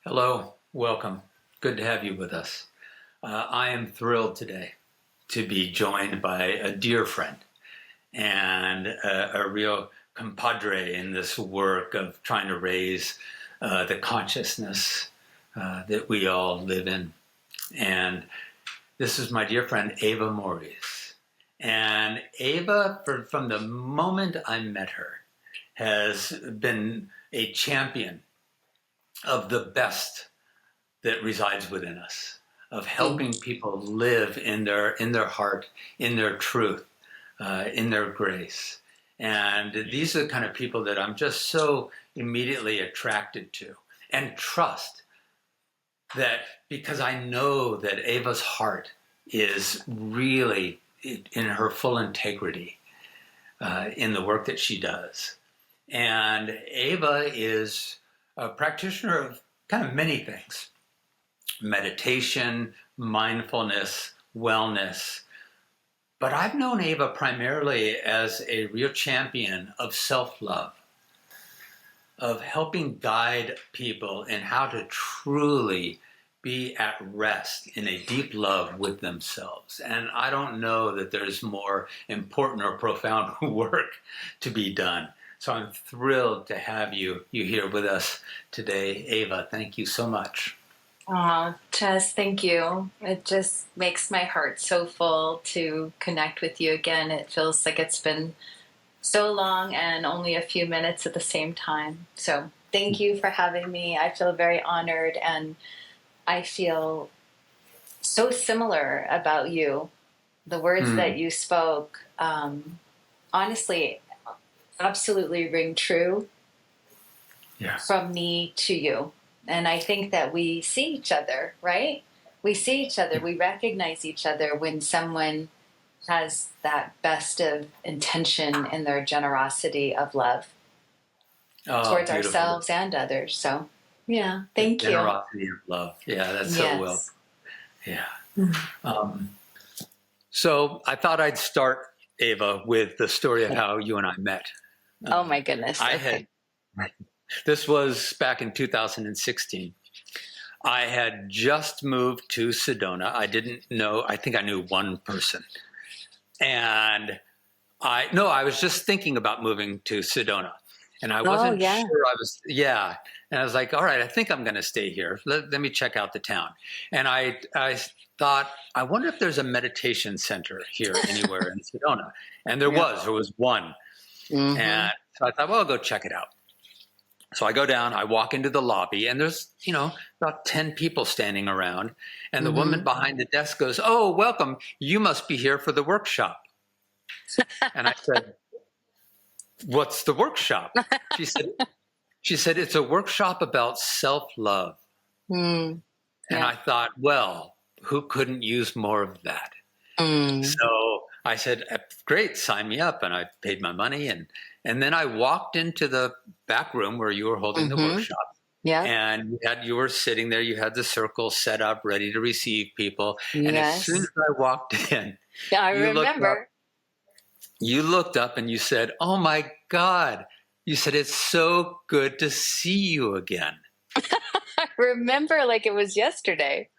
Hello, welcome. Good to have you with us. I am thrilled today to be joined by a dear friend and a real compadre in this work of trying to raise the consciousness that we all live in. And this is my dear friend, Eva Maurice. And Eva, from the moment I met her, has been a champion of the best that resides within us, of helping people live in their heart, in their truth, in their grace. And these are the kind of people that I'm just so immediately attracted to and trust that, because I know that Ava's heart is really in her full integrity in the work that she does. And Ava is a practitioner of kind of many things: meditation, mindfulness, wellness. But I've known Ava primarily as a real champion of self-love, of helping guide people in how to truly be at rest in a deep love with themselves. And I don't know that there's more important or profound work to be done. So I'm thrilled to have you here with us today. Ava, thank you so much. Oh, Jess, thank you. It just makes my heart so full to connect with you again. It feels like it's been so long and only a few minutes at the same time. So thank you for having me. I feel very honored, and I feel so similar about you. The words that you spoke, honestly, absolutely ring true from me to you. And I think that we see each other, right? We see each other, we recognize each other when someone has that best of intention in their generosity of love towards Beautiful. ourselves and others. So, yeah, thank you. Generosity of love. Yeah, that's so well. Yeah. So I thought I'd start, Ava, with the story of how you and I met. Oh my goodness. This was back in 2016. I had just moved to Sedona. I didn't know, I think I knew one person. And I was just thinking about moving to Sedona. And I wasn't sure And I was like, all right, I think I'm going to stay here. Let me check out the town. And I thought, I wonder if there's a meditation center here anywhere in Sedona. And there was one. And so I thought, well, I'll go check it out. So I go down, I walk into the lobby, and there's, about 10 people standing around. And the woman behind the desk goes, "Oh, welcome. You must be here for the workshop." And I said, "What's the workshop?" She said, "It's a workshop about self-love." And I thought, well, who couldn't use more of that? So I said, "Great, sign me up." And I paid my money. And then I walked into the back room where you were holding the workshop. Yeah. And you were sitting there. You had the circle set up, ready to receive people. And as soon as I walked in, I remember. You looked up and you said, "Oh my God." You said, "It's so good to see you again." I remember like it was yesterday.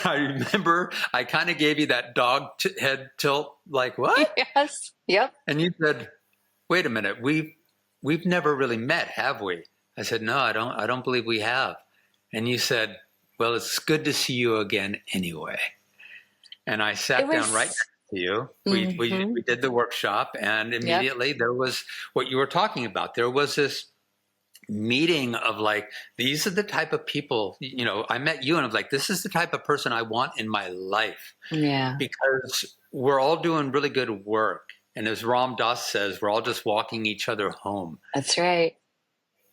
I remember I kind of gave you that dog head tilt, like, "What?" Yes. Yep. And you said, "Wait a minute, we've never really met, have we?" I said, "No, I don't believe we have." And you said, "Well, it's good to see you again anyway." And I sat down right next to you. We did the workshop, and immediately there was what you were talking about. There was this meeting of like, these are the type of people, I met you and I was like, this is the type of person I want in my life. Yeah. Because we're all doing really good work. And as Ram Dass says, we're all just walking each other home. That's right.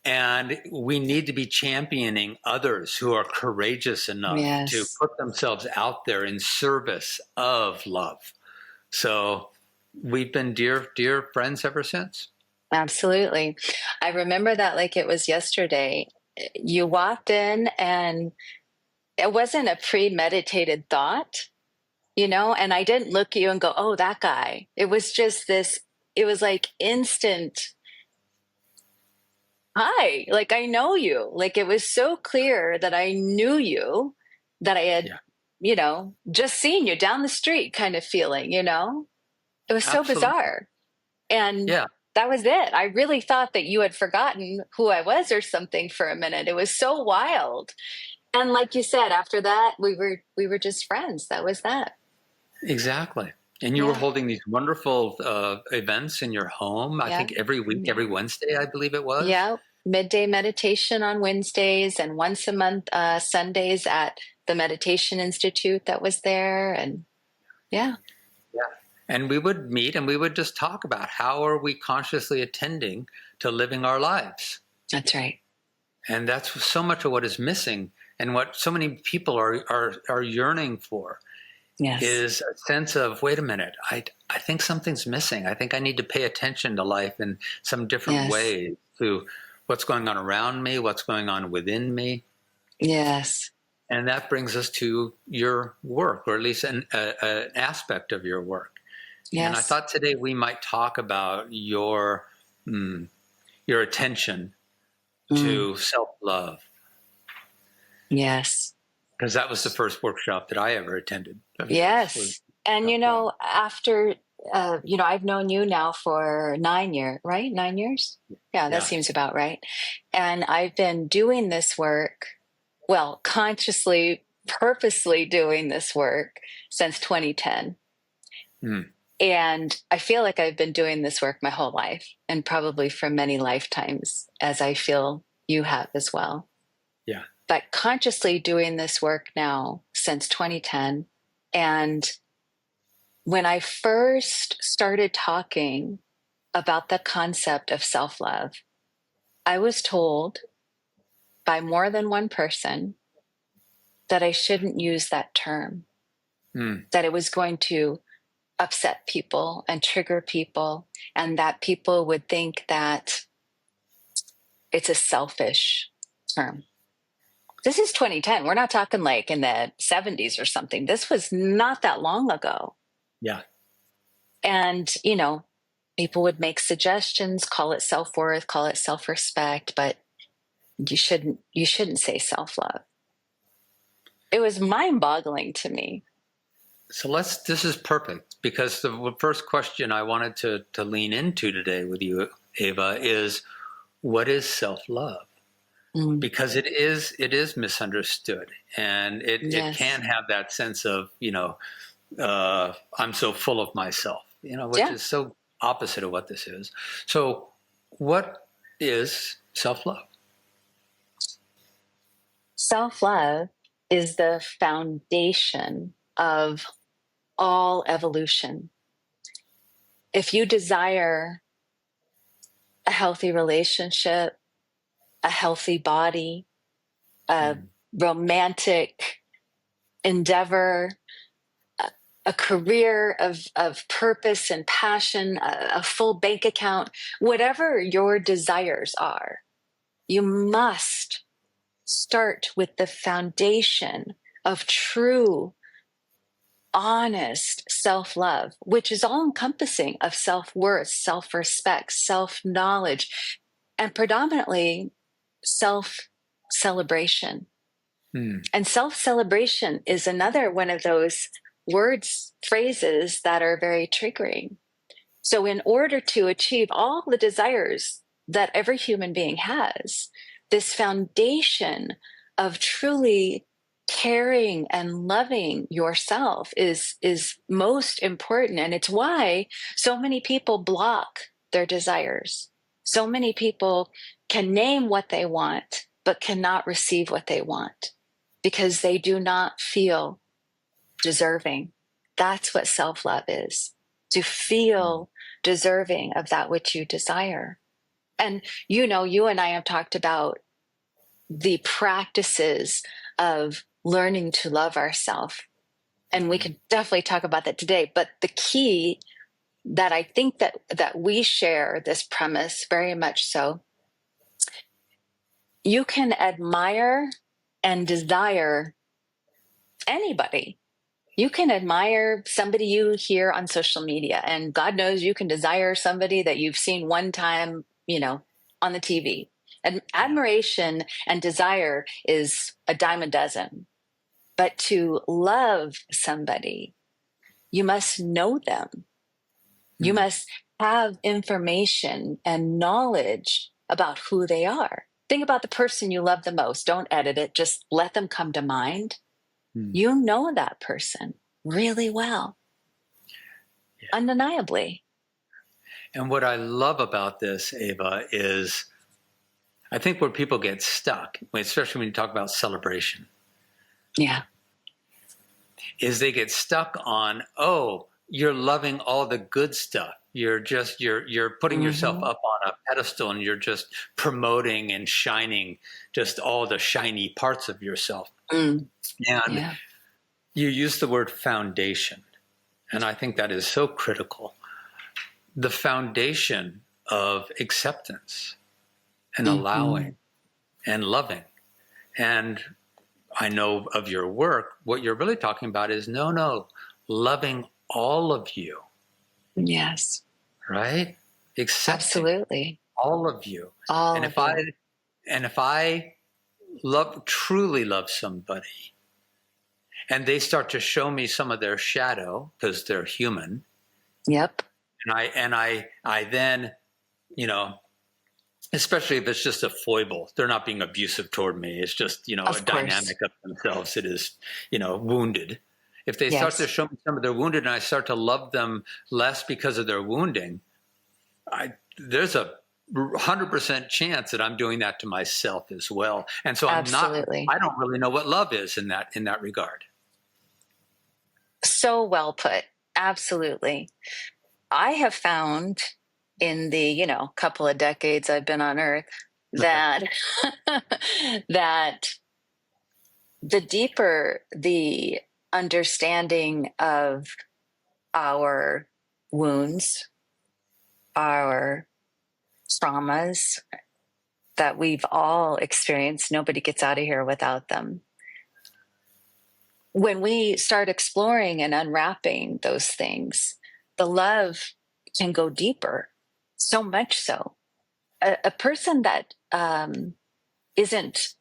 And we need to be championing others who are courageous enough to put themselves out there in service of love. So we've been dear, dear friends ever since. Absolutely. I remember that like it was yesterday. You walked in and it wasn't a premeditated thought, and I didn't look at you and go, "Oh, that guy." It was just this, it was like instant hi, like I know you. Like it was so clear that I knew you, that I had, Yeah, just seen you down the street kind of feeling. It was so absolutely. bizarre. And Yeah. that was it. I really thought that you had forgotten who I was or something for a minute. It was so wild. And like you said, after that, we were just friends. That was that. Exactly. And you were Yeah. holding these wonderful events in your home, I Yeah. think every week, Yeah. every Wednesday, I believe it was. Yeah. Midday meditation on Wednesdays and once a month, Sundays at the Meditation Institute that was there. And yeah, Yeah. And we would meet and we would just talk about how are we consciously attending to living our lives. that's right. And that's so much of what is missing and what so many people are yearning for Yes. is a sense of, wait a minute, I think something's missing. I think I need to pay attention to life in some different Yes. ways, to what's going on around me, what's going on within me. Yes. And that brings us to your work, or at least an aspect of your work. And I Yes. thought today we might talk about mm, your attention Mm. to self-love, Yes. because that was the first workshop that I ever attended of yours, was Yes. And self-love. after I've known you now for 9 years, right? 9 years? Yeah, that Yeah. seems about right. And I've been doing this work, well, consciously, purposely doing this work since 2010. Mm, And I feel like I've been doing this work my whole life and probably for many lifetimes, as I feel you have as well. yeah. But consciously doing this work now since 2010. And when I first started talking about the concept of self love, I was told by more than one person that I shouldn't use that term, Mm, that it was going to upset people and trigger people, and that people would think that it's a selfish term. This is 2010. We're not talking like in the 70s or something. This was not that long ago. yeah. And, people would make suggestions, call it self-worth, call it self-respect, but you shouldn't say self-love. It was mind-boggling to me. So this is perfect, because the first question I wanted to lean into today with you, Eva, is what is self-love? Mm, Because it is misunderstood, and it yes. can have that sense of, I'm so full of myself, which Yeah. is so opposite of what this is. So what is self-love? Self-love is the foundation of all evolution. If you desire a healthy relationship, a healthy body, a Mm, romantic endeavor, a career of purpose and passion, a full bank account, whatever your desires are, you must start with the foundation of true, honest self love, which is all encompassing of self worth, self respect, self knowledge, and predominantly self celebration. mm, And self celebration is another one of those words, phrases that are very triggering. So, in order to achieve all the desires that every human being has, this foundation of truly caring and loving yourself is most important. And it's why so many people block their desires. So many people can name what they want, but cannot receive what they want because they do not feel deserving. That's what self love is, to mm. feel deserving of that which you desire. And you and I have talked about the practices of learning to love ourselves. And we could definitely talk about that today. But the key that I think that we share this premise very much so, you can admire and desire anybody. You can admire somebody you hear on social media, and God knows you can desire somebody that you've seen one time, on the TV. And admiration and desire is a dime a dozen. But to love somebody, you must know them. You must have information and knowledge about who they are. Think about the person you love the most. Don't edit it. Just let them come to mind. You know that person really well, undeniably. And what I love about this, Eva, is I think where people get stuck, especially when you talk about celebration, is they get stuck on, oh, you're loving all the good stuff. You're putting yourself up on a pedestal and you're just promoting and shining just all the shiny parts of yourself. And you use the word foundation. And I think that is so critical. The foundation of acceptance and allowing and loving. And I know of your work, what you're really talking about is loving all of you. Yes. Right? Accepting absolutely all of you. All and of if you. I truly love somebody and they start to show me some of their shadow because they're human. Yep. And I then, especially if it's just a foible, they're not being abusive toward me. It's just, a dynamic of themselves. It is, wounded. If they start to show me some of their wounded and I start to love them less because of their wounding, there's a 100% chance that I'm doing that to myself as well. And so I don't really know what love is in that regard. So well put. Absolutely. I have found in the, couple of decades I've been on Earth that that the deeper the understanding of our wounds, our traumas that we've all experienced, nobody gets out of here without them. When we start exploring and unwrapping those things, the love can go deeper, so much so. A person that isn't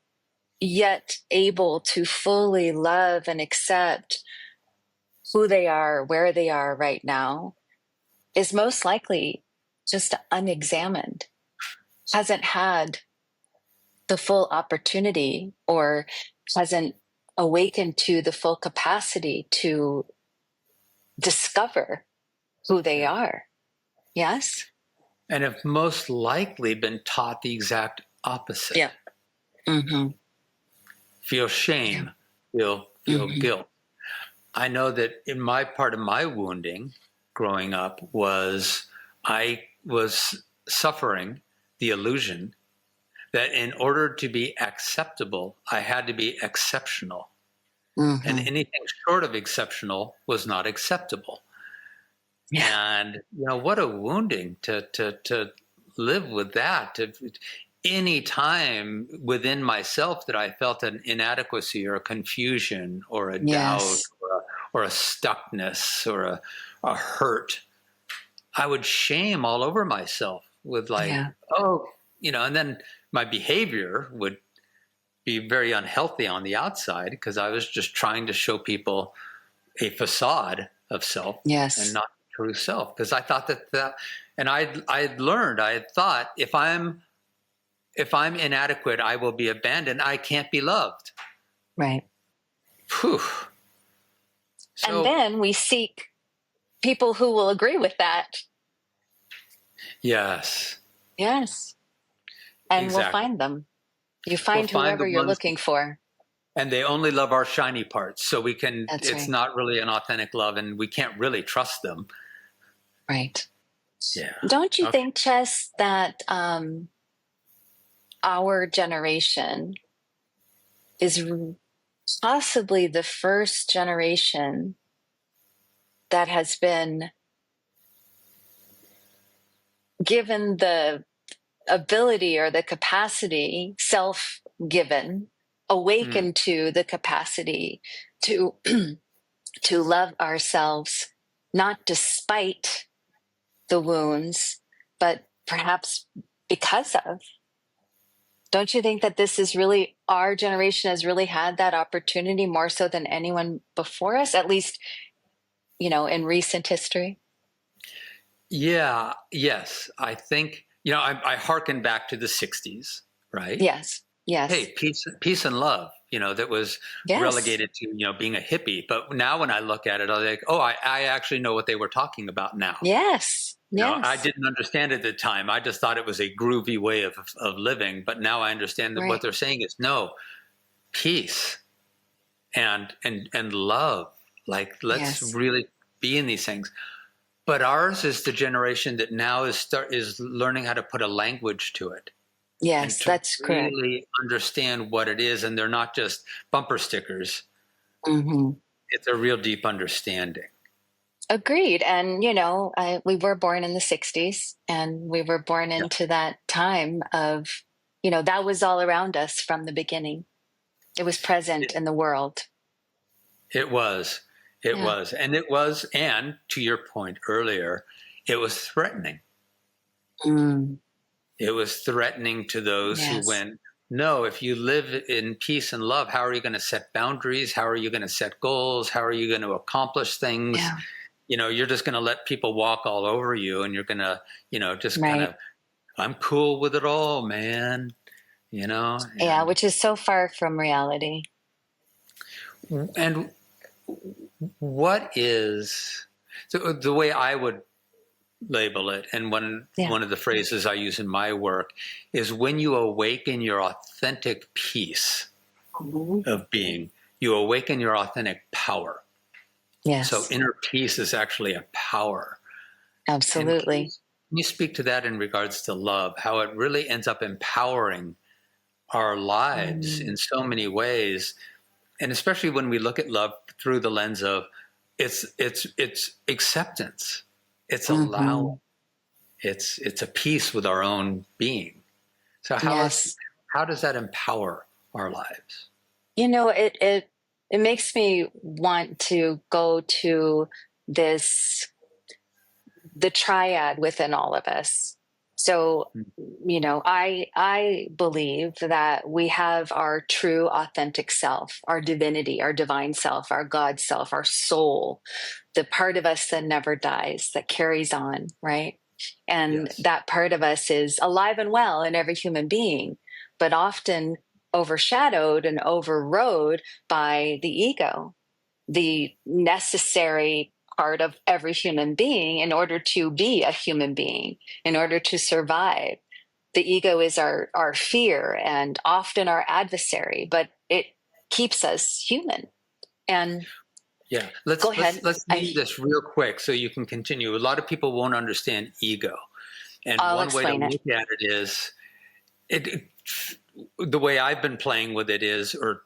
yet able to fully love and accept who they are, where they are right now, is most likely just unexamined, hasn't had the full opportunity or hasn't awakened to the full capacity to discover who they are. Yes? And have most likely been taught the exact opposite. Yeah. Feel shame, feel guilt. I know that in my part of my wounding growing up was I was suffering the illusion that in order to be acceptable, I had to be exceptional. And anything short of exceptional was not acceptable. And what a wounding to live with that. Any time within myself that I felt an inadequacy or a confusion or a doubt or a stuckness or a hurt, I would shame all over myself with and then my behavior would be very unhealthy on the outside because I was just trying to show people a facade of self and not true self. Because I thought that and I had thought if I'm inadequate, I will be abandoned. I can't be loved. Right. Whew. And then we seek people who will agree with that. Yes. Yes. And we'll find them. You find whoever you're looking for. And they only love our shiny parts. So we can, it's not really an authentic love and we can't really trust them. Right. Yeah. Don't you think, Chess, that our generation is possibly the first generation that has been given the ability or the capacity, self-given, awakened to the capacity to to love ourselves, not despite the wounds, but perhaps because of. Don't you think that this is really, our generation has really had that opportunity more so than anyone before us, at least, in recent history? Yeah, yes. I think, I hearken back to the 60s, right? Yes. Yes. Hey, peace and love, that was Yes. relegated to, being a hippie. But now when I look at it, I'm like, oh, I actually know what they were talking about now. Yes. I Yes. didn't understand it at the time. I just thought it was a groovy way of living. But now I understand that what Right. they're saying is no, peace and love. Like, let's Yes. really be in these things. But ours is the generation that now is learning how to put a language to it and Yes, to that's correct. really understand what it is. And they're not just bumper stickers. Hmm. It's a real deep understanding. Agreed. And, we were born in the 60s and we were born Yeah, into that time of, that was all around us from the beginning. It was present it, in the world. it was. It Yeah. was. And it was. And to your point earlier, it was threatening. Mm. It was threatening to those who Yes. went, no, if you live in peace and love, how are you going to set boundaries? How are you going to set goals? How are you going to accomplish things? Yeah. You're just going to let people walk all over you and you're going to, just kind Right. of, I'm cool with it all, man, Yeah, and, which is so far from reality. and what is, so the way I would label it, and Yeah. one of the phrases I use in my work is when you awaken your authentic peace Mhm. of being, you awaken your authentic power. So Yes, inner peace is actually a power. And absolutely. can you speak to that in regards to love, how it really ends up empowering our lives Mm. in so many ways, and especially when we look at love through the lens of it's acceptance, it's allowing, Hmm. it's a peace with our own being. So Yes. how does that empower our lives? It makes me want to go to this the triad within all of us. So, I believe that we have our true authentic self, our divinity, our divine self, our God self, our soul, the part of us that never dies, that carries on, right? And Yes. that part of us is alive and well in every human being, but often overshadowed and overrode by the ego, the necessary part of every human being in order to be a human being, in order to survive. The ego is our fear and often our adversary, but it keeps us human. And Yeah, go let's ahead. let's name this real quick so you can continue. A lot of people won't understand ego, and I'll one way to explain it. look at it is it the way I've been playing with it is, or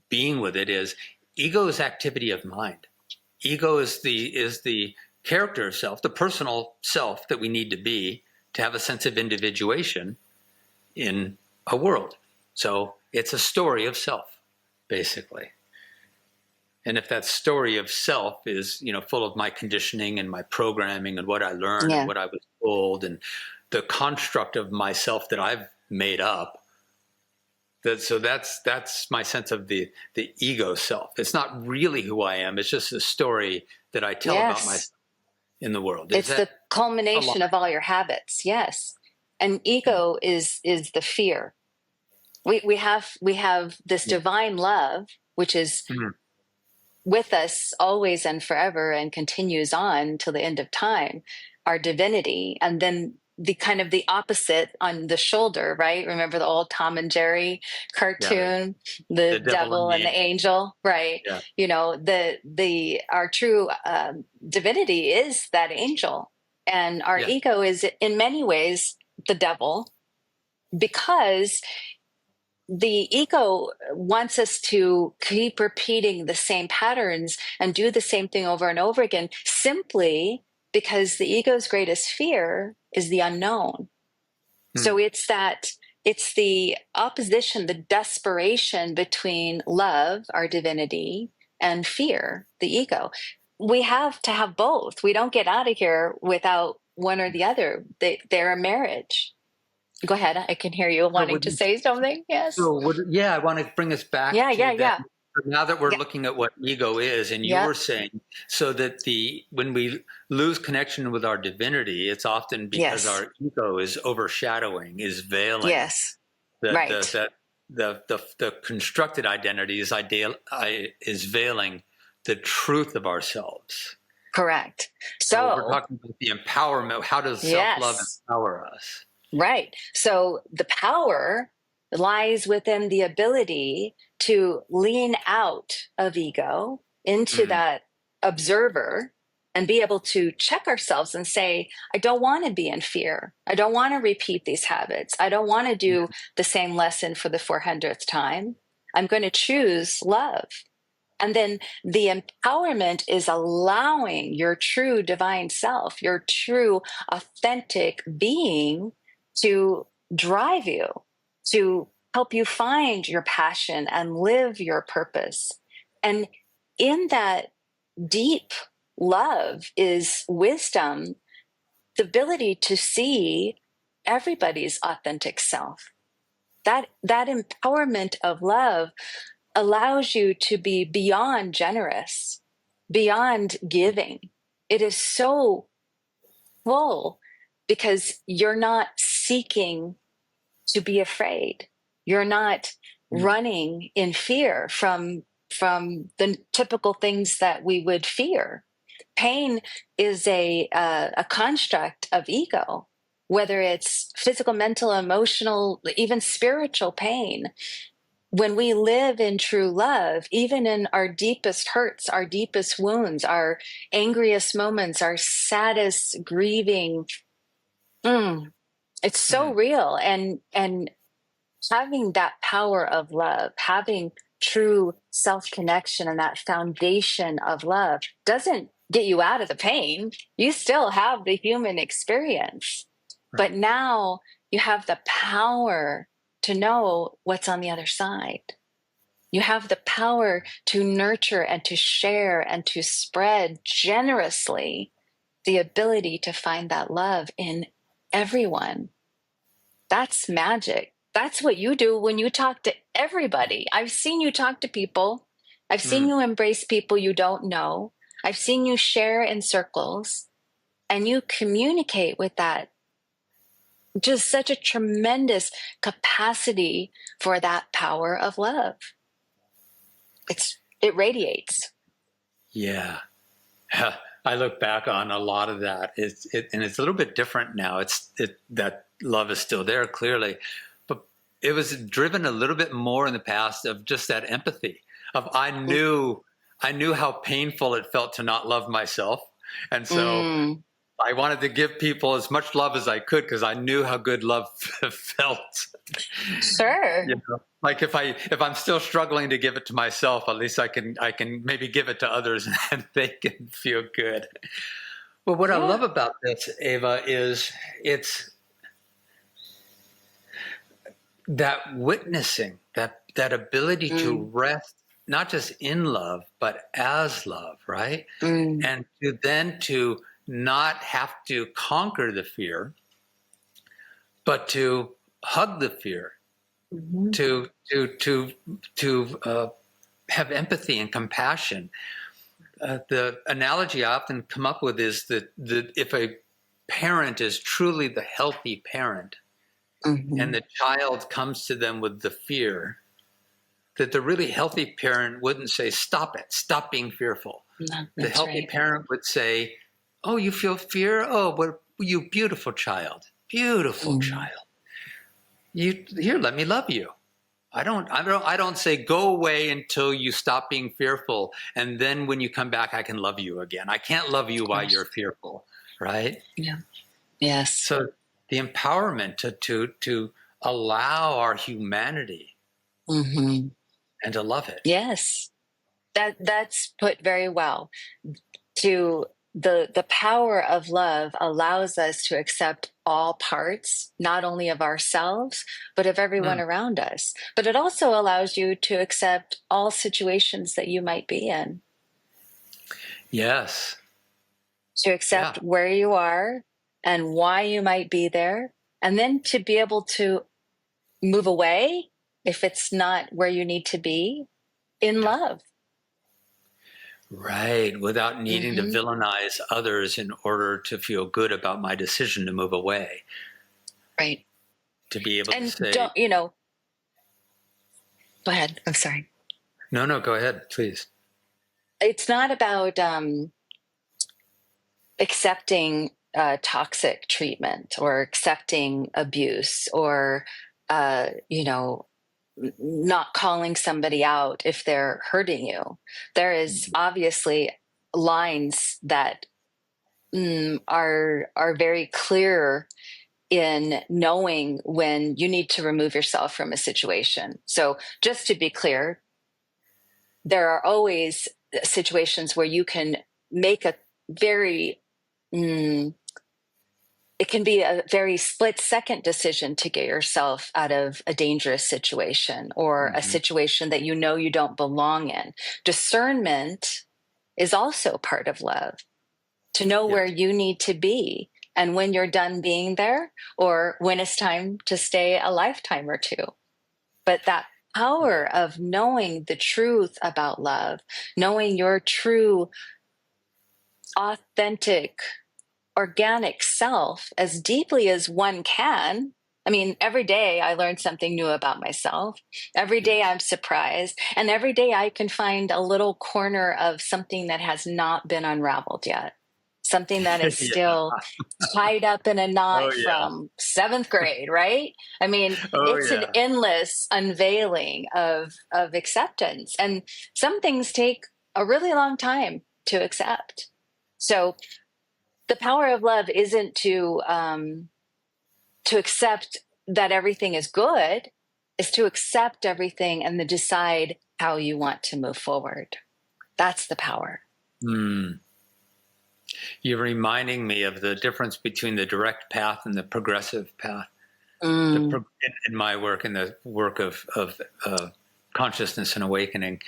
being with it is, ego is activity of mind. Ego is the character self, the personal self that we need to have a sense of individuation in a world. So it's a story of self, basically. And if that story of self is, full of my conditioning and my programming and what I learned and Yeah. what I was told and the construct of myself that I've made up, so that's my sense of the ego self. It's not really who I am. It's just a story that I tell about Yes. myself in the world. Is It's that the a lot? culmination of all your habits. Yes. And Yeah. ego is the fear. We have this Yeah. divine love, which is Mhm. with us always and forever and continues on till the end of time, our divinity. And then the kind of the opposite on the shoulder, right? Remember the old Tom and Jerry Yeah. cartoon, the The devil and devil the and the angel. angel, right? Yeah. The our true divinity is that angel, and our Yeah. ego is in many ways the devil, because the ego wants us to keep repeating the same patterns and do the same thing over and over again, simply because the ego's greatest fear is the unknown. Hmm. So it's the opposition, the desperation between love, our divinity, and fear, the ego. We have to have both. We don't get out of here without one or the other. They're a marriage. Go ahead. I can hear you So wanting to say something. Yes. yeah, I want to bring us back Yeah, yeah, to that. yeah. Now that we're Yeah. looking at what ego is, and you were Yep. saying, so that when we lose connection with our divinity, it's often because Yes. our ego is overshadowing, is veiling Yes. the Right. the constructed identity is veiling the truth of ourselves. Correct. So we're So, talking about the empowerment. How does self-love yes. empower us? Right. So the power lies within the ability to lean out of ego into Mm, that observer and be able to check ourselves and say, I don't want to be in fear. I don't want to repeat these habits. I don't want to do the same lesson for the 400th time. I'm going to choose love. And then the empowerment is allowing your true divine self, your true authentic being to drive you, to help you find your passion and live your purpose. And in that deep love is wisdom, the ability to see everybody's authentic self. That empowerment of love allows you to be beyond generous, beyond giving. It is so full because you're not seeking to be afraid. You're not mm, running in fear from the typical things that we would fear. Pain is a construct of ego, whether it's physical, mental, emotional, even spiritual pain. When we live in true love, even in our deepest hurts, our deepest wounds, our angriest moments, our saddest grieving, it's so mm. real. And having that power of love, having true self connection and that foundation of love doesn't get you out of the pain. You still have the human experience, but Right. now you have the power to know what's on the other side. You have the power to nurture and to share and to spread generously the ability to find that love in everyone. That's magic. That's what you do when you talk to everybody. I've seen you talk to people. I've seen Mm. you embrace people you don't know. I've seen you share in circles and you communicate with that. Just such a tremendous capacity for that power of love. It radiates. Yeah. I look back on a lot of that. And it's a little bit different now. That love is still there clearly, but it was driven a little bit more in the past of just that empathy of I knew how painful it felt to not love myself. And so Mm, I wanted to give people as much love as I could because I knew how good love felt. sure. You know, like if I'm still struggling to give it to myself, at least I can maybe give it to others and they can feel good. Well, what I Yeah. love about this, Ava, is it's that witnessing, that ability to Mm, rest not just in love, but as love, right? mm, And to not have to conquer the fear, but to hug the fear, mhm. to have empathy and compassion. The analogy I often come up with is that if a parent is truly the healthy parent and Mhm. the child comes to them with the fear, that the really healthy parent wouldn't say, stop it, stop being fearful. No, The that's healthy right. parent would say, oh, you feel fear? Oh, but you beautiful child, beautiful Mm. child. You here, let me love you. I don't say go away until you stop being fearful, and then when you come back I can love you again. I can't love you while you're Yes. fearful, right? Yeah. Yes. So the empowerment to allow our humanity Hmm. and to love it. Yes. That's put very well. To the power of love allows us to accept all parts, not only of ourselves, but of everyone Mm, around us. But it also allows you to accept all situations that you might be in, yes. to Yeah. accept where you are and why you might be there, and then to be able to move away if it's not where you need to be in Yeah. love. Right. Without needing to Mm-hmm. villainize others in order to feel good about my decision to move away. Right. To be able to And say, go ahead. I'm sorry. no, go ahead, please. It's not about accepting toxic treatment or accepting abuse or, not calling somebody out if they're hurting you. There is obviously lines that are very clear in knowing when you need to remove yourself from a situation. So just to be clear, there are always situations where you can make a very it can be a very split second decision to get yourself out of a dangerous situation or a situation that you know you don't belong in. Discernment is also part of love, to know where you need to be and when you're done being there or when it's time to stay a lifetime or two. But that power of knowing the truth about love, knowing your true, authentic, organic self as deeply as one can. I mean, every day I learn something new about myself. Every day I'm surprised. And every day I can find a little corner of something that has not been unraveled yet. Something that is still tied up in a knot from seventh grade, right? I mean, it's an endless unveiling of acceptance. And some things take a really long time to accept. So the power of love isn't to accept that everything is good, is to accept everything and to decide how you want to move forward. That's the power. You're reminding me of the difference between the direct path and the progressive path. In my work, in the work of consciousness and awakening,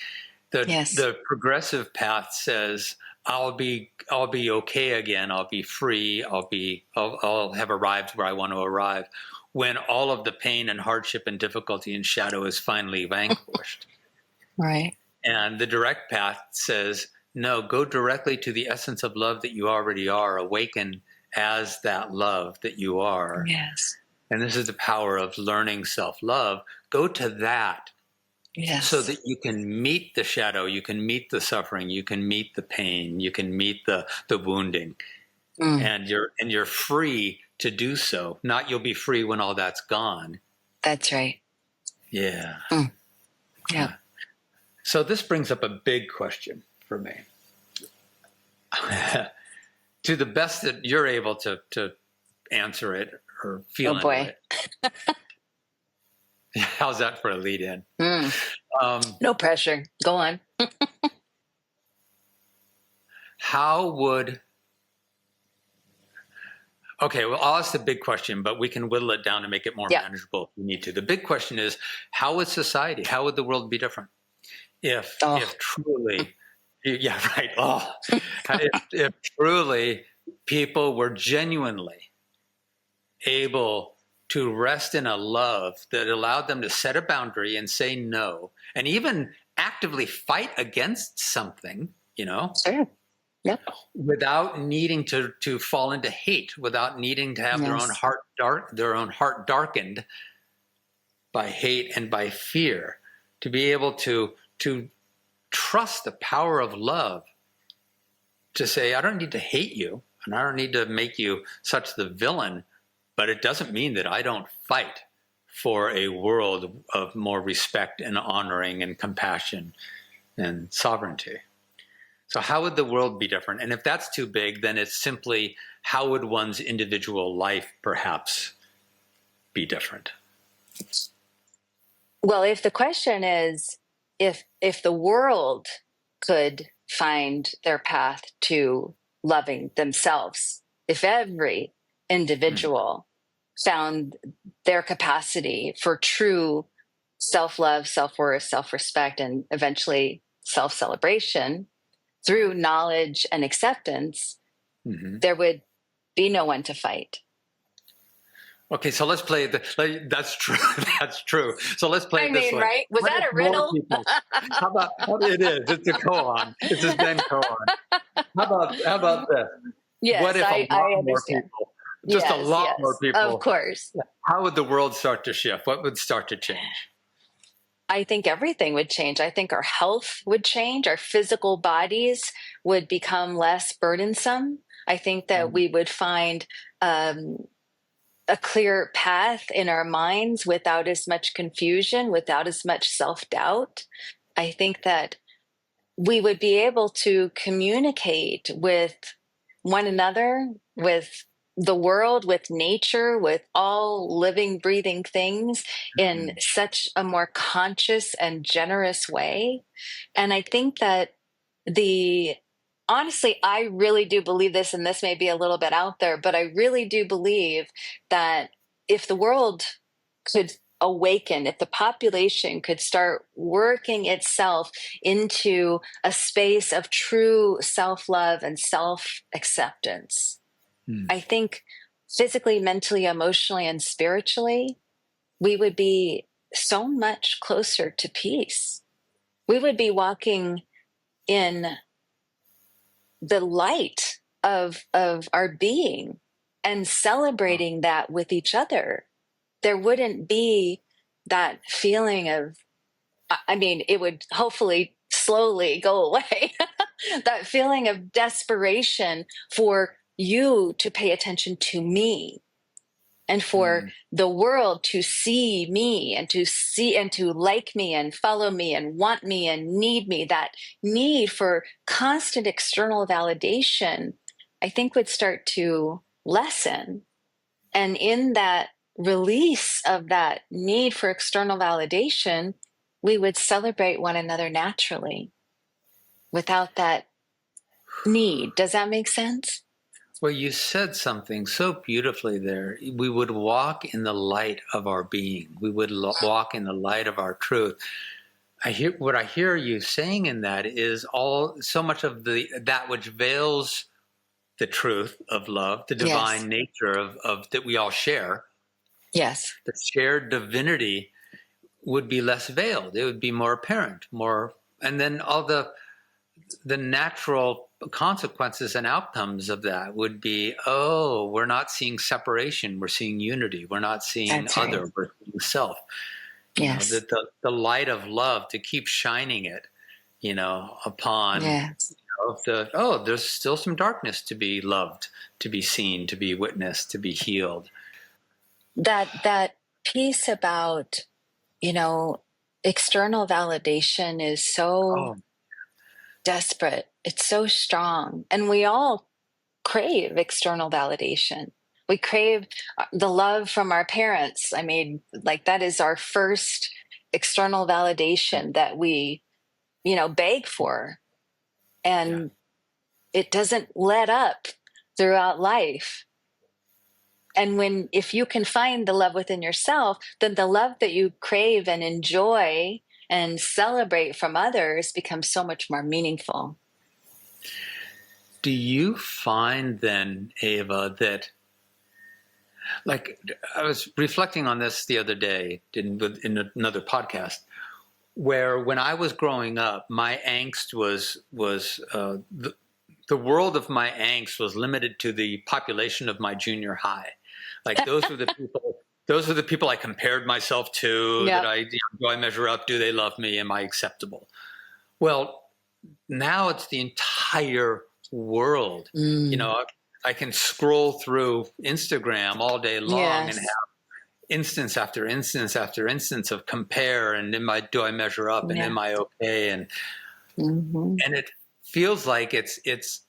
the progressive path says, I'll be okay again. I'll be free. I'll have arrived where I want to arrive when all of the pain and hardship and difficulty and shadow is finally vanquished. Right. And the direct path says, no, go directly to the essence of love that you already are. Awaken as that love that you are. Yes. And this is the power of learning self-love. Go to that. Yes. So that you can meet the shadow, you can meet the suffering, you can meet the pain, you can meet the wounding, and you're free to do so. Not you'll be free when all that's gone. That's right. Yeah. Yeah. So this brings up a big question for me. To the best that you're able to answer it or feel into it. How's that for a lead in? No pressure. Go on. Okay, well, I'll ask the big question, but we can whittle it down to make it more manageable if we need to. The big question is, how would society, how would the world be different if truly, if truly people were genuinely able to rest in a love that allowed them to set a boundary and say no, and even actively fight against something, Sure. Yep. without needing to fall into hate, without needing to have their own heart darkened by hate and by fear, to be able to trust the power of love, to say, I don't need to hate you, and I don't need to make you such the villain, but it doesn't mean that I don't fight for a world of more respect and honoring and compassion and sovereignty. So how would the world be different? And if that's too big, then it's simply, how would one's individual life perhaps be different? Well, if the question is, if the world could find their path to loving themselves, if every individual found their capacity for true self-love, self-worth, self-respect, and eventually self-celebration through knowledge and acceptance, there would be no one to fight. Okay, so let's play that's true. That's true. So let's play I it this mean, way. right? Was What that if a more riddle? people? It is? It's a koan. It's a Zen koan. How about this? What Yes, if a I lot more understand. people, just a Yes, lot more yes, of people, course. how would the world start to shift? What would start to change? I think everything would change. I think our health would change. Our physical bodies would become less burdensome. I think that Um, we would find um, a clear path in our minds without as much confusion, without as much self doubt. I think that we would be able to communicate with one another, with the world, with nature, with all living, breathing things in such a more conscious and generous way. And I think that the honestly, I really do believe this, and this may be a little bit out there, but I really do believe that if the world could awaken, if the population could start working itself into a space of true self love and self acceptance, hmm. I think physically, mentally, emotionally, and spiritually, we would be so much closer to peace. We would be walking in the light of our being and celebrating that with each other. There wouldn't be that feeling of, I mean, it would hopefully slowly go away. That feeling of desperation for you to pay attention to me and for Hmm. the world to see me and to see and to like me and follow me and want me and need me. That need for constant external validation, I think, would start to lessen. And in that release of that need for external validation, we would celebrate one another naturally without that need. Does that make sense? Well, you said something so beautifully there. We would walk in the light of our being. We would walk in the light of our truth. I hear you saying in that is all so much of the that which veils the truth of love, the Yes. divine nature of that we all share, Yes. the shared divinity would be less veiled. It would be more apparent, more, and then all the natural consequences and outcomes of that would be, oh, we're not seeing separation, we're seeing unity, we're not seeing That's right. other, we're seeing self. Yes. That the light of love, to keep shining it, upon, Yes. there's still some darkness to be loved, to be seen, to be witnessed, to be healed. That piece about, you know, external validation is so Oh, desperate. It's so strong. And we all crave external validation. We crave the love from our parents. I mean, like that is our first external validation that we, beg for. yeah. And it doesn't let up throughout life. And if you can find the love within yourself, then the love that you crave and enjoy and celebrate from others becomes so much more meaningful. Do you find then, Ava, that, like, I was reflecting on this the other day in another podcast, where when I was growing up, my angst was the world of my angst was limited to the population of my junior high. Like those were the people. Those were the people I compared myself to. That Yep. do I measure up? Do they love me? Am I acceptable? Well, now it's the entire world. You Mm. know, I can scroll through Instagram all day long and have Yes. instance after instance after instance of compare, and do I measure up, and Yeah. am I okay, Hmm. and it feels like it's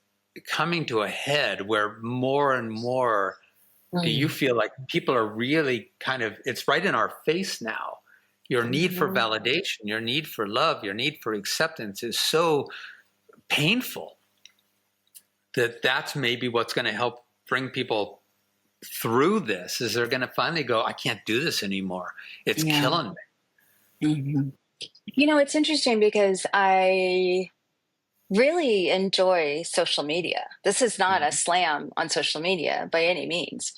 coming to a head where more and more, do you Mm. feel like people are really kind of, it's right in our face now. Your need for Hmm. validation, your need for love, your need for acceptance is so painful that that's maybe what's going to help bring people through this. Is they're going to finally go, I can't do this anymore, it's Yeah. killing me. Hmm. It's interesting because I really enjoy social media. This is not a Mhm. slam on social media by any means.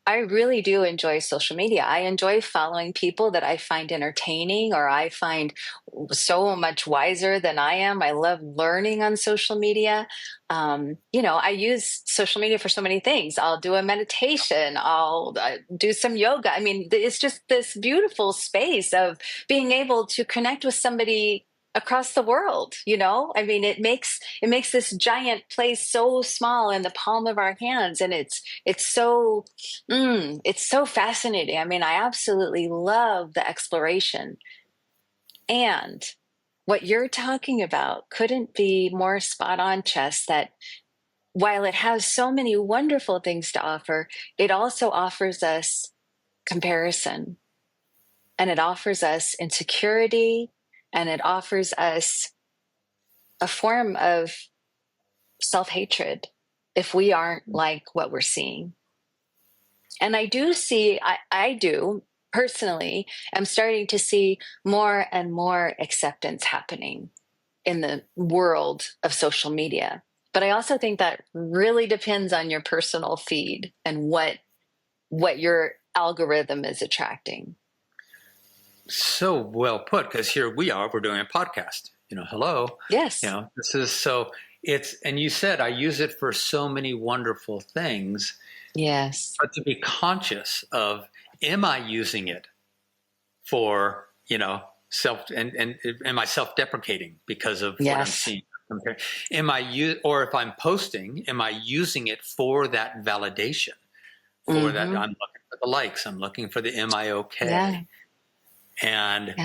I really do enjoy social media. I enjoy following people that I find entertaining or I find so much wiser than I am. I love learning on social media. I use social media for so many things. I'll do a meditation, I'll do some yoga. I mean, it's just this beautiful space of being able to connect with somebody across the world. I mean, it makes this giant place so small in the palm of our hands, and it's so fascinating. I mean, I absolutely love the exploration. And what you're talking about couldn't be more spot on, Chess, that while it has so many wonderful things to offer, it also offers us comparison, and it offers us insecurity, and it offers us a form of self hatred if we aren't like what we're seeing. And I do see, I do personally, am starting to see more and more acceptance happening in the world of social media. But I also think that really depends on your personal feed and what your algorithm is attracting. So well put, because here we are, we're doing a podcast. Hello. Yes. This is so and you said I use it for so many wonderful things. Yes. But to be conscious of, am I using it for, self, and am I self-deprecating because of what I'm seeing? Or if I'm posting, am I using it for that validation? For that, I'm looking for the likes, I'm looking for the am I okay? Yeah. And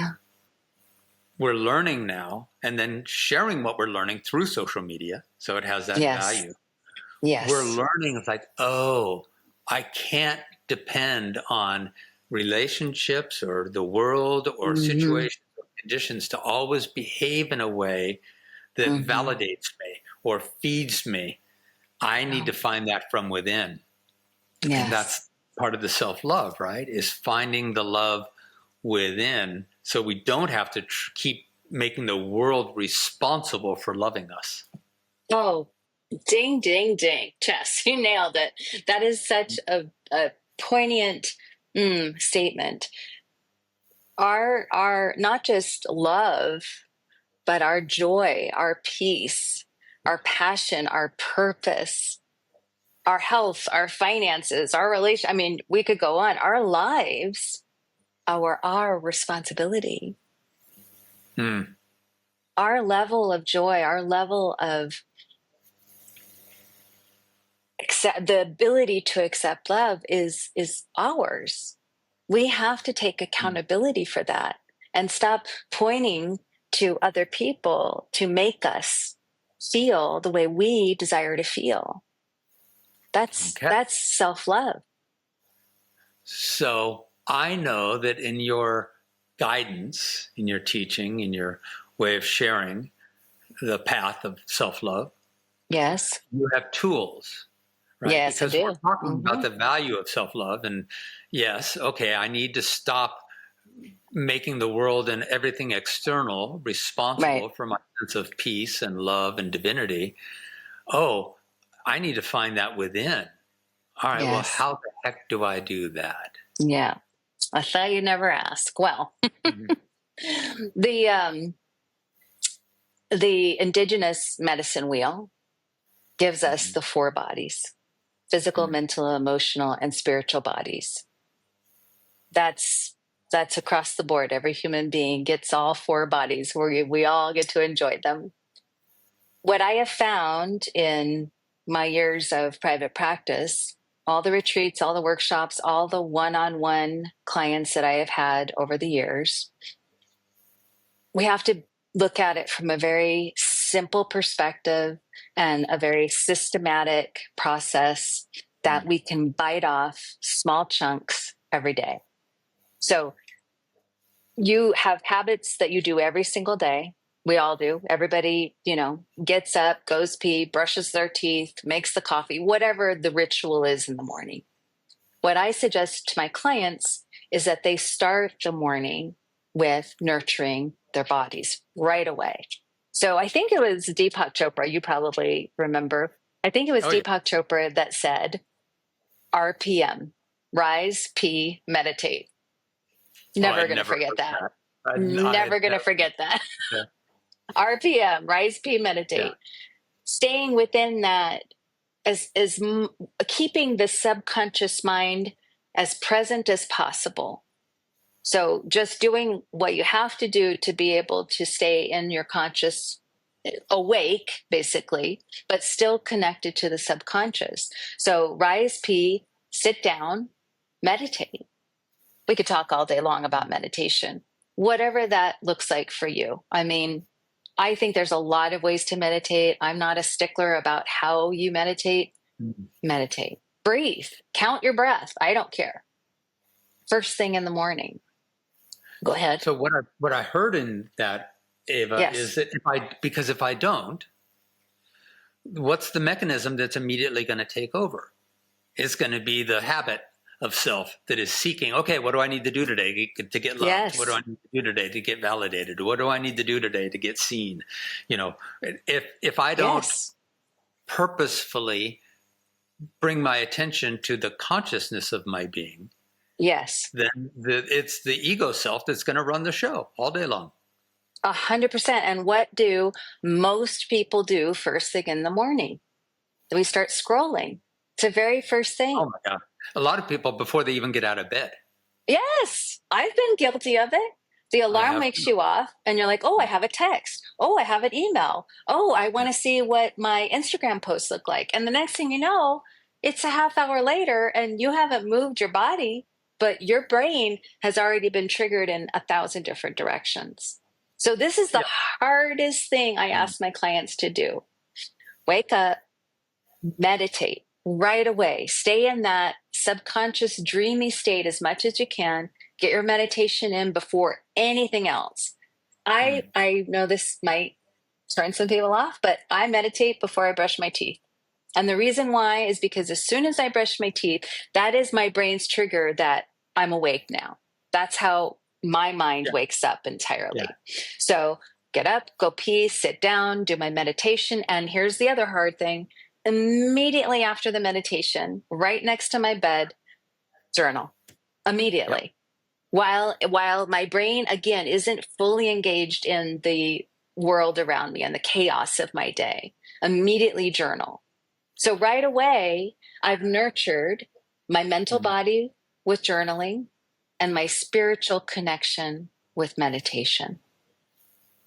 we're learning now, and then sharing what we're learning through social media, so it has that value. Yes. We're learning like, oh, I can't depend on relationships or the world or situations or conditions to always behave in a way that validates me or feeds me. I need to find that from within. Yes. And that's part of the self-love, right? Is finding the love within, so we don't have to keep making the world responsible for loving us. Oh, ding, ding, ding. Chess, you nailed it. That is such a poignant statement. Our not just love, but our joy, our peace, our passion, our purpose, our health, our finances, our relation. I mean, we could go on. Our lives, our responsibility. Our level of joy, our level of the ability to accept love is ours. We have to take accountability for that and stop pointing to other people to make us feel the way we desire to feel. That's self-love. So I know that in your guidance, in your teaching, in your way of sharing the path of self-love, yes, you have tools. Right? Yes, because I do. we're talking about the value of self-love, and yes, okay, I need to stop making the world and everything external responsible for my sense of peace and love and divinity. Oh, I need to find that within. All right, well, how the heck do I do that? Yeah, I thought you'd never ask. Well, the indigenous medicine wheel gives us the 4 bodies: physical, mental, emotional, and spiritual bodies. That's across the board. Every human being gets all 4 bodies. We all get to enjoy them. What I have found in my years of private practice, all the retreats, all the workshops, all the one-on-one clients that I have had over the years, we have to look at it from a very simple perspective and a very systematic process that we can bite off small chunks every day. So you have habits that you do every single day. We all do. Everybody, gets up, goes pee, brushes their teeth, makes the coffee, whatever the ritual is in the morning. What I suggest to my clients is that they start the morning with nurturing their bodies right away. So I think it was Deepak Chopra, you probably remember. I think it was Deepak Chopra that said RPM, Rise, pee, meditate. Oh, Never I'd going to never forget heard that. that. Never going to forget that. RPM, rise, pee, Yeah. meditate. Staying within that is keeping the subconscious mind as present as possible. So just doing what you have to do to be able to stay in your conscious, awake, basically, but still connected to the subconscious. So rise, pee, sit down, meditate. We could talk all day long about meditation, whatever that looks like for you. I mean, I think there's a lot of ways to meditate. I'm not a stickler about how you meditate. Mhm. Meditate, breathe, count your breath. I don't care. First thing in the morning. Go ahead. So what I heard in that, Eva, is Yes. that if I don't, what's the mechanism that's immediately going to take over? It's going to be the habit of self that is seeking, okay, what do I need to do today to get loved? What do I Yes. need to do today to get validated? What do I need to do today to get seen? You know, if I don't Yes. purposefully bring my attention to the consciousness of my being, Yes. then it's the ego self that's going to run the show all day long. 100%. And what do most people do first thing in the morning? We start scrolling. It's the very first Oh thing. my God. A lot of people before they even get out of bed. Yes. I've been guilty of it. The I alarm have. wakes you off and you're like, oh, I have a text. Oh, I have an email. Oh, I want to see what my Instagram posts look like. And the next thing you know, it's a half hour later and you haven't moved your body, but your brain has already been triggered in 1,000 different directions. So this is the Yeah. hardest thing I ask my clients to do. Wake up, meditate right away. Stay in that subconscious dreamy state as much as you can. Get your meditation in before anything else. I know this might turn some people off, but I meditate before I brush my teeth. And the reason why is because as soon as I brush my teeth, that is my brain's trigger that I'm awake now. That's how my mind Yeah. wakes up entirely. Yeah. So get up, go pee, sit down, do my meditation. And here's the other hard thing. Immediately after the meditation, right next to my bed, journal. Immediately. While my brain again isn't fully engaged in the world around me and the chaos of my day, immediately journal. So right away, I've nurtured my mental body with journaling and my spiritual connection with meditation.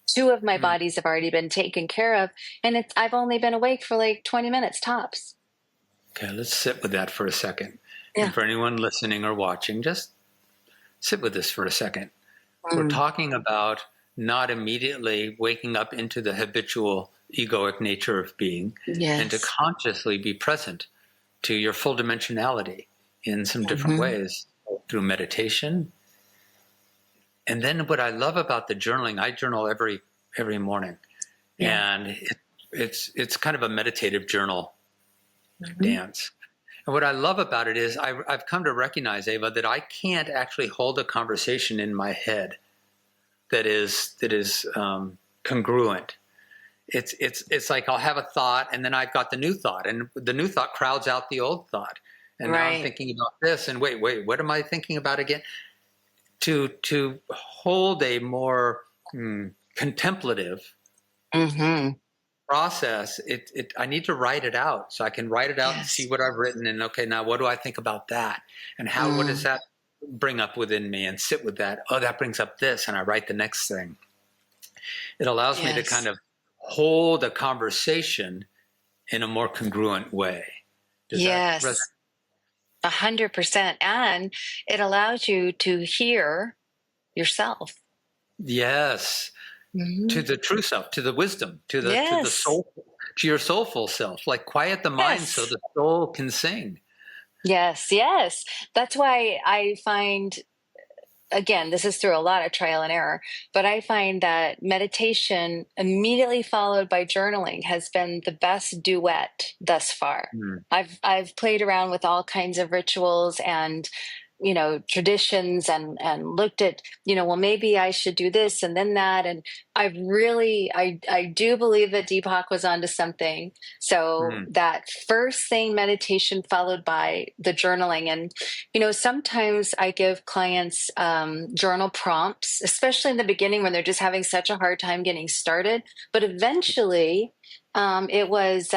Two of my bodies have already been taken care of, and I've only been awake for like 20 minutes tops. Okay, let's sit with that for a second. Yeah. And for anyone listening or watching, just sit with this for a second. We're talking about not immediately waking up into the habitual egoic nature of being, and to consciously be present to your full dimensionality in some different ways through meditation. And then what I love about the journaling, I journal every morning, and it's kind of a meditative journal dance. And what I love about it is I've come to recognize, Eva, that I can't actually hold a conversation in my head that is congruent. It's like I'll have a thought and then I've got the new thought, and the new thought crowds out the old thought. And now I'm thinking about this, and wait, what am I thinking about again? To hold a more contemplative process, I need to write it out, so I can write it out and see what I've written, and okay, now what do I think about that, and what does that bring up within me, and sit with that. Oh, that brings up this, and I write the next thing. It allows me to kind of hold a conversation in a more congruent way. Does that resonate? 100%. And it allows you to hear yourself. Yes. To the true self, to the wisdom, to the soul, to your soulful self. Like quiet the mind so the soul can sing. Yes. That's why I find, again, this is through a lot of trial and error, but I find that meditation immediately followed by journaling has been the best duet thus far. I've played around with all kinds of rituals, and traditions and looked at, well, maybe I should do this and then that. And I do believe that Deepak was onto something. So Mm. that first thing, meditation followed by the journaling. And, sometimes I give clients journal prompts, especially in the beginning when they're just having such a hard time getting started. But eventually it was,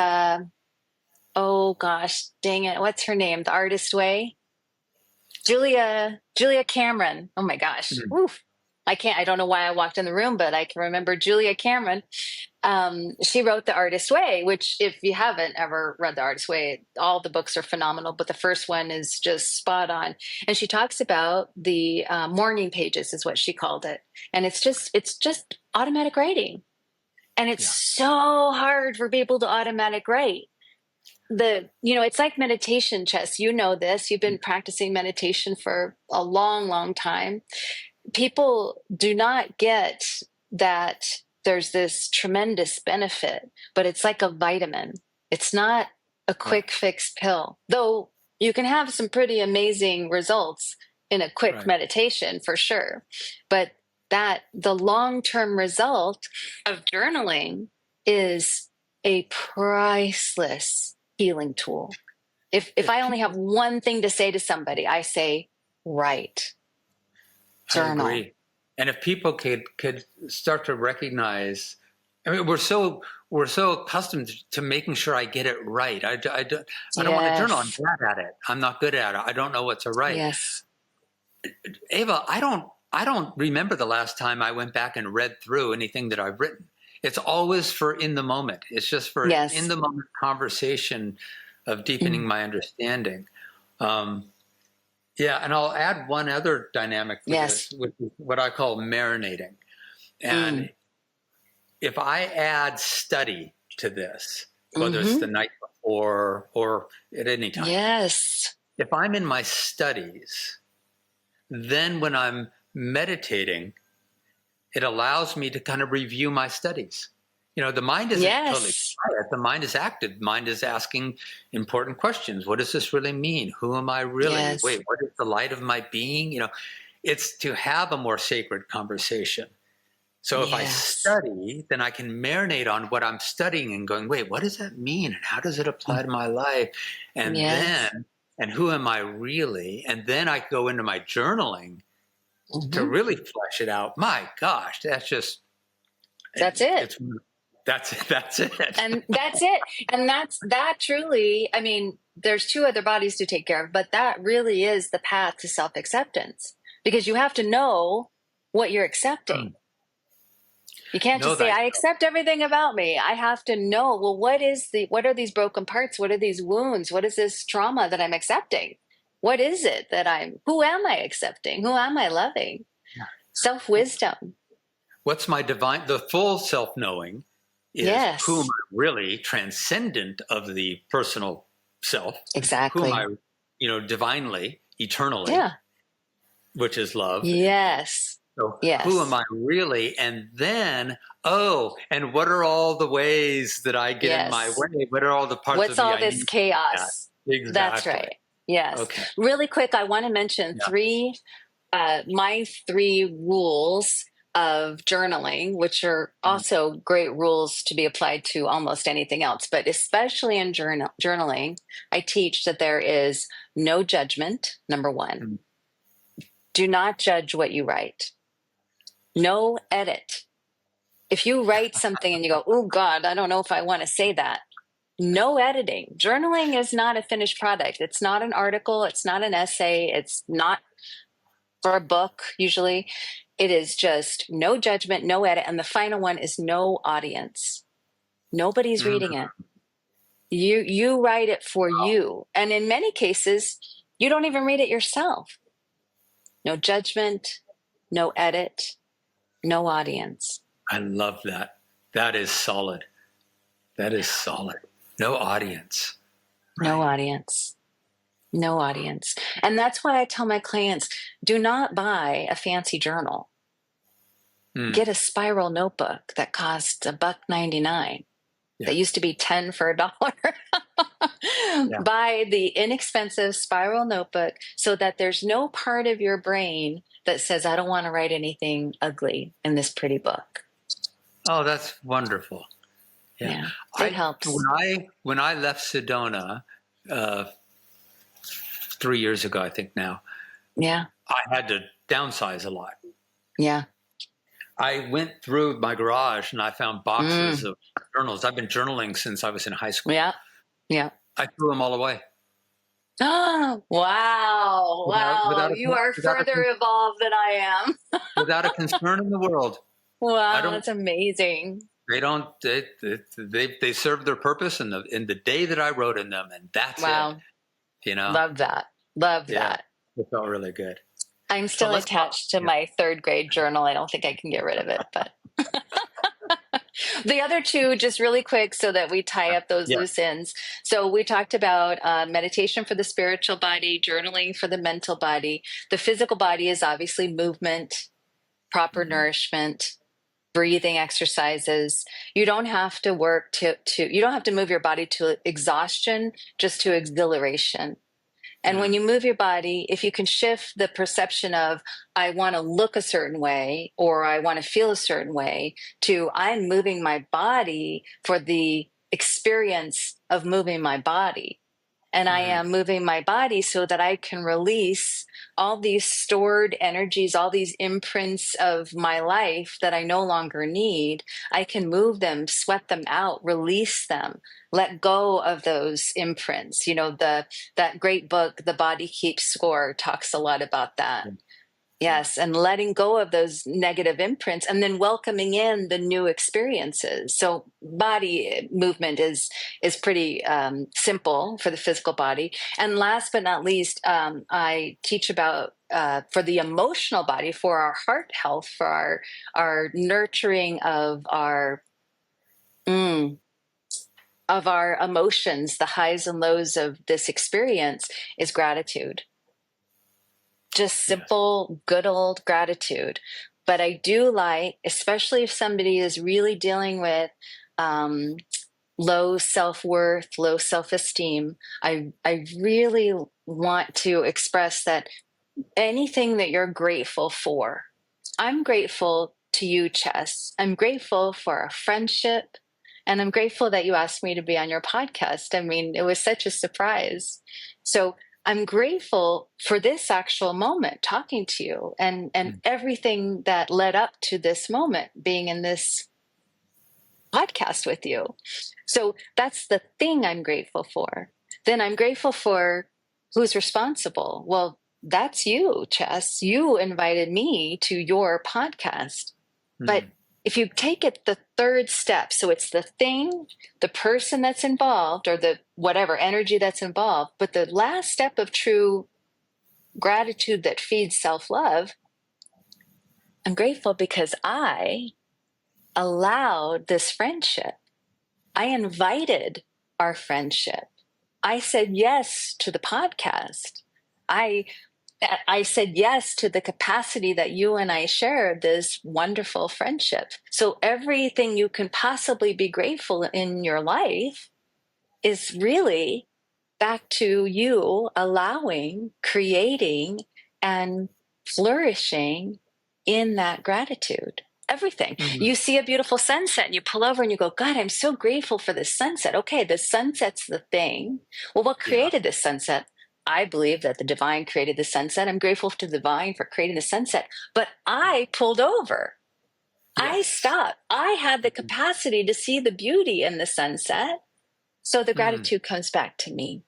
oh gosh, dang it. What's her name? The Artist Way. Julia Cameron. Oh my gosh. Mm. Oof. I don't know why I walked in the room, but I can remember Julia Cameron. She wrote The Artist Way, which if you haven't ever read The Artist Way, all the books are phenomenal, but the first one is just spot on. And she talks about the morning pages is what she called it. And it's just automatic writing. And it's Yeah. so hard for people to automatic write. It's like meditation, Chess. You know this. You've been practicing meditation for a long, long time. People do not get that there's this tremendous benefit, but it's like a vitamin. It's not a quick fix pill, though you can have some pretty amazing results in a quick meditation for sure. But the long-term result of journaling is a priceless healing tool. If I only have one thing to say to somebody, I say, write, journal. I agree. And if people could start to recognize, I mean, we're so accustomed to making sure I get it right. I don't want to journal. I'm bad at it. I'm not good at it. I don't know what to write. Yes. Eva, I don't remember the last time I went back and read through anything that I've written. It's always for in the moment. It's just for in the moment conversation of deepening my understanding. And I'll add one other dynamic to this, which is what I call marinating. And if I add study to this, whether it's the night before or at any time, if I'm in my studies, then when I'm meditating, it allows me to kind of review my studies. The mind isn't totally quiet. The mind is active. The mind is asking important questions. What does this really mean? Who am I really? Wait, what is the light of my being? It's to have a more sacred conversation. So if I study, then I can marinate on what I'm studying and going, wait, what does that mean? And how does it apply to my life? And then, and who am I really? And then I go into my journaling to really flesh it out. My gosh, that's it. That's it. And that's it. And that truly, I mean, there's two other bodies to take care of, but that really is the path to self-acceptance, because you have to know what you're accepting. You can't just say, I accept everything about me. I have to know, well, what are these broken parts? What are these wounds? What is this trauma that I'm accepting? What is it who am I accepting? Who am I loving? Self-wisdom. What's my the full self-knowing is who am I really, transcendent of the personal self. Exactly. Who am I, divinely, eternally, which is love. Yes. So who am I really? And then, and what are all the ways that I get in my way? What are all the parts of me? What's all this chaos? Exactly. That's right. Yes. Okay. Really quick, I want to mention my 3 rules of journaling, which are also great rules to be applied to almost anything else. But especially in journaling, I teach that there is no judgment, number 1. Do not judge what you write. No edit. If you write something and you go, oh God, I don't know if I want to say that. No editing. Journaling is not a finished product. It's not an article. It's not an essay. It's not for a book, usually. It is just no judgment, no edit. And the final one is no audience. Nobody's reading it. You write it for you. And in many cases, you don't even read it yourself. No judgment, no edit, no audience. I love that. That is solid. No audience. Right. No audience. No audience. And that's why I tell my clients, do not buy a fancy journal. Get a spiral notebook that costs $1.99. That used to be $10 for $1. Yeah. Buy the inexpensive spiral notebook so that there's no part of your brain that says, I don't want to write anything ugly in this pretty book. Oh, that's wonderful. Yeah. Yeah, it helps. When I left Sedona, uh, 3 years ago, I think now, Yeah. I had to downsize a lot. Yeah. I went through my garage and I found boxes Mm. of journals. I've been journaling since I was in high school. Yeah. Yeah. I threw them all away. Oh, wow. Wow. You are further evolved than I am. without a concern in the world. I Wow. don't. That's amazing. They don't. They serve their purpose in the day that I wrote in them, and that's Wow. it. Love that. Love Yeah, that. it felt really good. I'm So still let's talk. attached to Yeah. my third grade journal. I don't think I can get rid of it, but the other two, just really quick so that we tie up those Yeah. loose ends. So we talked about meditation for the spiritual body, journaling for the mental body. The physical body is obviously movement, proper nourishment, breathing exercises. You don't have to work you don't have to move your body to exhaustion, just to exhilaration. And when you move your body, if you can shift the perception of, I want to look a certain way or I want to feel a certain way, to I'm moving my body for the experience of moving my body. And I am moving my body so that I can release all these stored energies, all these imprints of my life that I no longer need. I can move them, sweat them out, release them, let go of those imprints. You know, that great book, The Body Keeps Score, talks a lot about that. Yes, and letting go of those negative imprints and then welcoming in the new experiences. So body movement is pretty simple for the physical body. And last but not least, I teach about for the emotional body, for our heart health, for our nurturing of our emotions, the highs and lows of this experience, is gratitude. Just simple, good old gratitude. But I do like, especially if somebody is really dealing with low self-worth, low self-esteem, I really want to express that anything that you're grateful for. I'm grateful to you, Chess. I'm grateful for our friendship. And I'm grateful that you asked me to be on your podcast. I mean, it was such a surprise. So I'm grateful for this actual moment talking to you and everything that led up to this moment, being in this podcast with you. So that's the thing I'm grateful for. Then I'm grateful for who's responsible. Well, that's you, Chess. You invited me to your podcast. But if you take it the third step, so it's the thing, the person that's involved, or the whatever energy that's involved, but the last step of true gratitude that feeds self-love, I'm grateful because I allowed this friendship. I invited our friendship. I said yes to the podcast. I said yes to the capacity that you and I share this wonderful friendship. So everything you can possibly be grateful in your life is really back to you allowing, creating, and flourishing in that gratitude. Everything. You see a beautiful sunset and you pull over and you go, God, I'm so grateful for this sunset. Okay, the sunset's the thing. Well, what created this sunset? I believe that the divine created the sunset. I'm grateful to the divine for creating the sunset. But I pulled over. I stopped. I had the capacity to see the beauty in the sunset. So the gratitude comes back to me.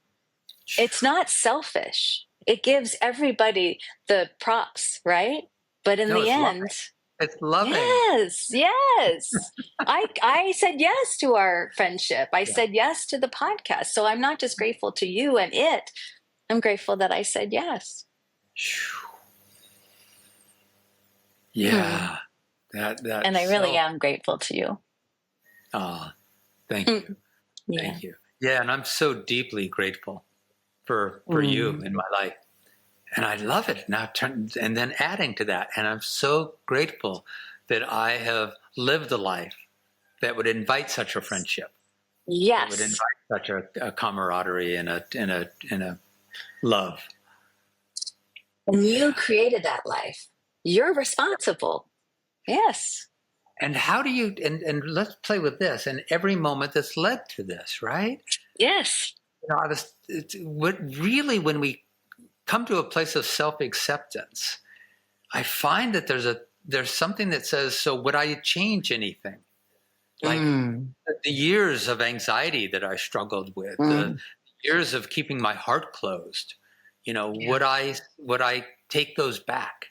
It's not selfish. It gives everybody the props, right? But in the end, it's loving. Yes. I said yes to our friendship. I said yes to the podcast. So I'm not just grateful to you and it. I'm grateful that I said yes. Yeah. That and I really am grateful to you. Thank you. Thank you. Yeah, and I'm so deeply grateful for you in my life. And I love it now. And then adding to that, and I'm so grateful that I have lived a life that would invite such a friendship. that would Yes. invite such a camaraderie and a love. And you Yeah. created that life. You're responsible. Yes. And how do you and let's play with this and every moment that's led to this, right? Yes. Really, when we come to a place of self-acceptance, I find that there's something that says, so would I change anything? Like the years of anxiety that I struggled with, the years of keeping my heart closed, would I take those back?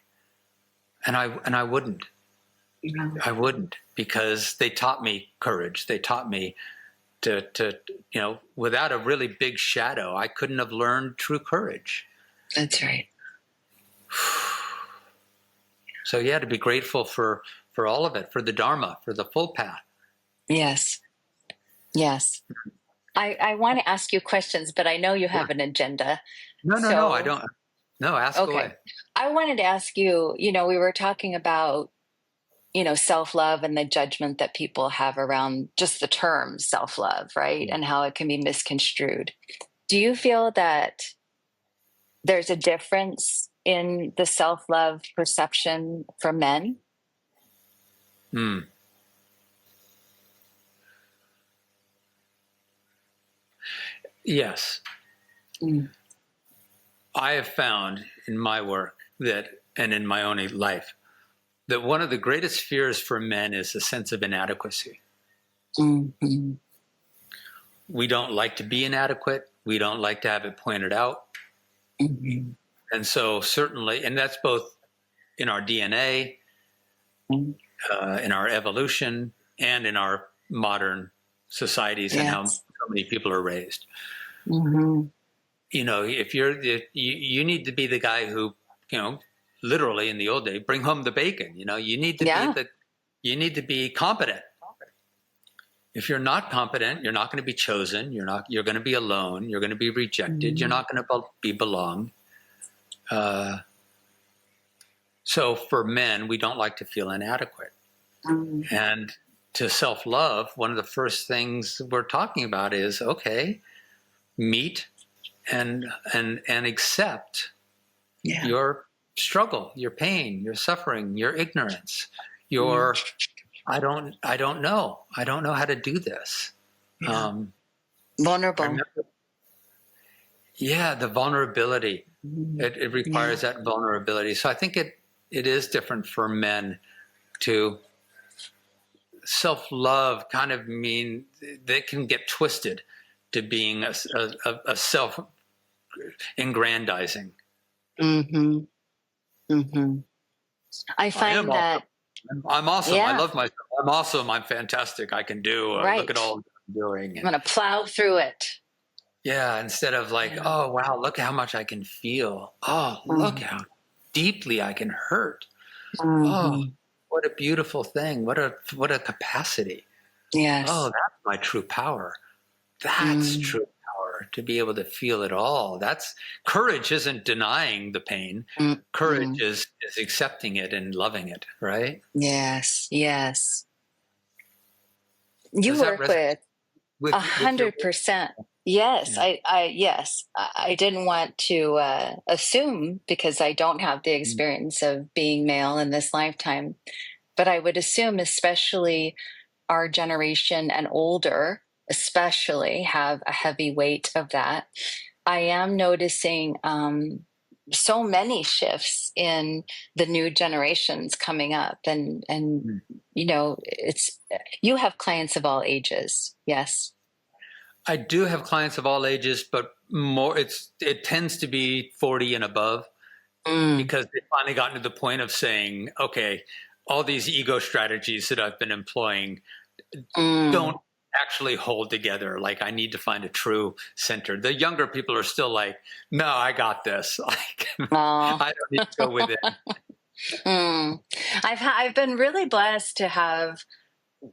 And I wouldn't. I wouldn't, because they taught me courage. They taught me to without a really big shadow, I couldn't have learned true courage. That's right. So yeah, to be grateful for all of it, for the Dharma, for the full path. Yes. Yes. I want to ask you questions, but I know you have an agenda. No, I don't. No, ask away. I wanted to ask you, we were talking about, self-love and the judgment that people have around just the term self-love, right? And how it can be misconstrued. Do you feel that there's a difference in the self-love perception for men? Yes. I have found in my work and in my own life, that one of the greatest fears for men is a sense of inadequacy. We don't like to be inadequate. We don't like to have it pointed out. And so certainly, and that's both in our DNA, in our evolution, and in our modern societies and how so many people are raised. If you need to be the guy who, literally in the old day, bring home the bacon. You need to you need to be competent. If you're not competent, you're not going to be chosen. You're going to be alone. You're going to be rejected. You're not going to be belong. So for men, we don't like to feel inadequate. And to self-love, one of the first things we're talking about is, okay, meet and accept your struggle, your pain, your suffering, your ignorance, your I don't know. I don't know how to do this. Vulnerable. The vulnerability. It requires that vulnerability. So I think it is different for men to self-love kind of mean they can get twisted to being a self-aggrandizing. I find that I'm awesome. I love myself. I'm awesome. I'm fantastic. I can do. Look at all I'm doing. I'm going to plow through it. Yeah, instead of oh, wow, look how much I can feel. Oh, look how deeply I can hurt. Oh, what a beautiful thing. What a capacity. Yes. Oh, that's my true power. That's true power, to be able to feel it all. Courage isn't denying the pain. Courage is accepting it and loving it, right? Yes. You work with 100%. Yes, I didn't want to assume, because I don't have the experience of being male in this lifetime, but I would assume, especially our generation and older, especially, have a heavy weight of that. I am noticing so many shifts in the new generations coming up, and you have clients of all ages, yes? I do have clients of all ages, but it tends to be 40 and above, because they've finally gotten to the point of saying, okay, all these ego strategies that I've been employing don't actually hold together. I need to find a true center. The younger people are still like, no, I got this. I don't need to go with it. I've been really blessed to have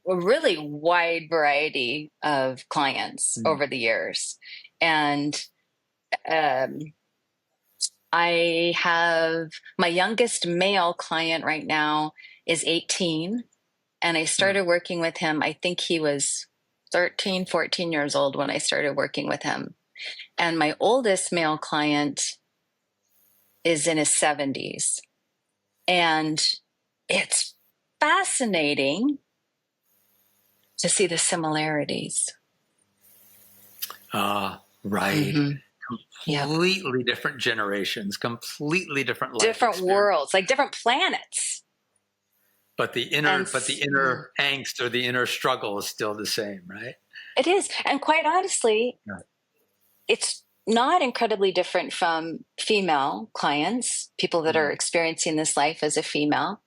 a really wide variety of clients over the years. And I have my youngest male client right now is 18. And I started working with him, I think he was 13, 14 years old when I started working with him. And my oldest male client is in his 70s. And it's fascinating to see the similarities. Right. Mm-hmm. Completely different generations, completely different life different experience. worlds, like different planets. But the inner angst or the inner struggle is still the same, right? It is. And quite honestly, it's not incredibly different from female clients, people that are experiencing this life as a female.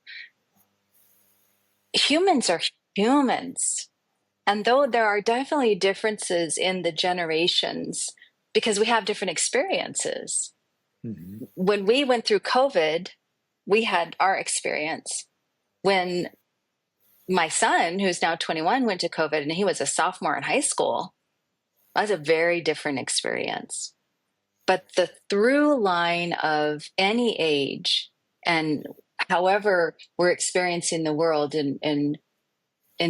Humans are humans. And though there are definitely differences in the generations, because we have different experiences. Mm-hmm. When we went through COVID, we had our experience. When my son, who's now 21, went to COVID and he was a sophomore in high school, that was a very different experience. But the through line of any age and however we're experiencing the world in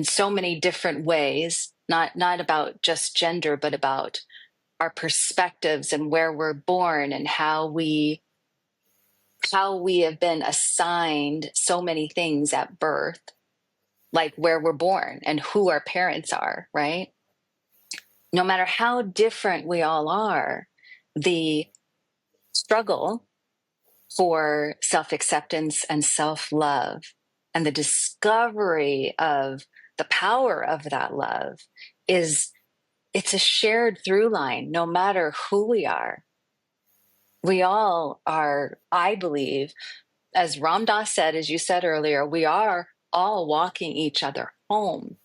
so many different ways, not about just gender, but about our perspectives and where we're born and how we have been assigned so many things at birth, like where we're born and who our parents are, right? No matter how different we all are, the struggle for self-acceptance and self-love and the discovery of the power of that love it's a shared through line, no matter who we are. We all are, I believe, as Ram Dass said, as you said earlier, we are all walking each other home.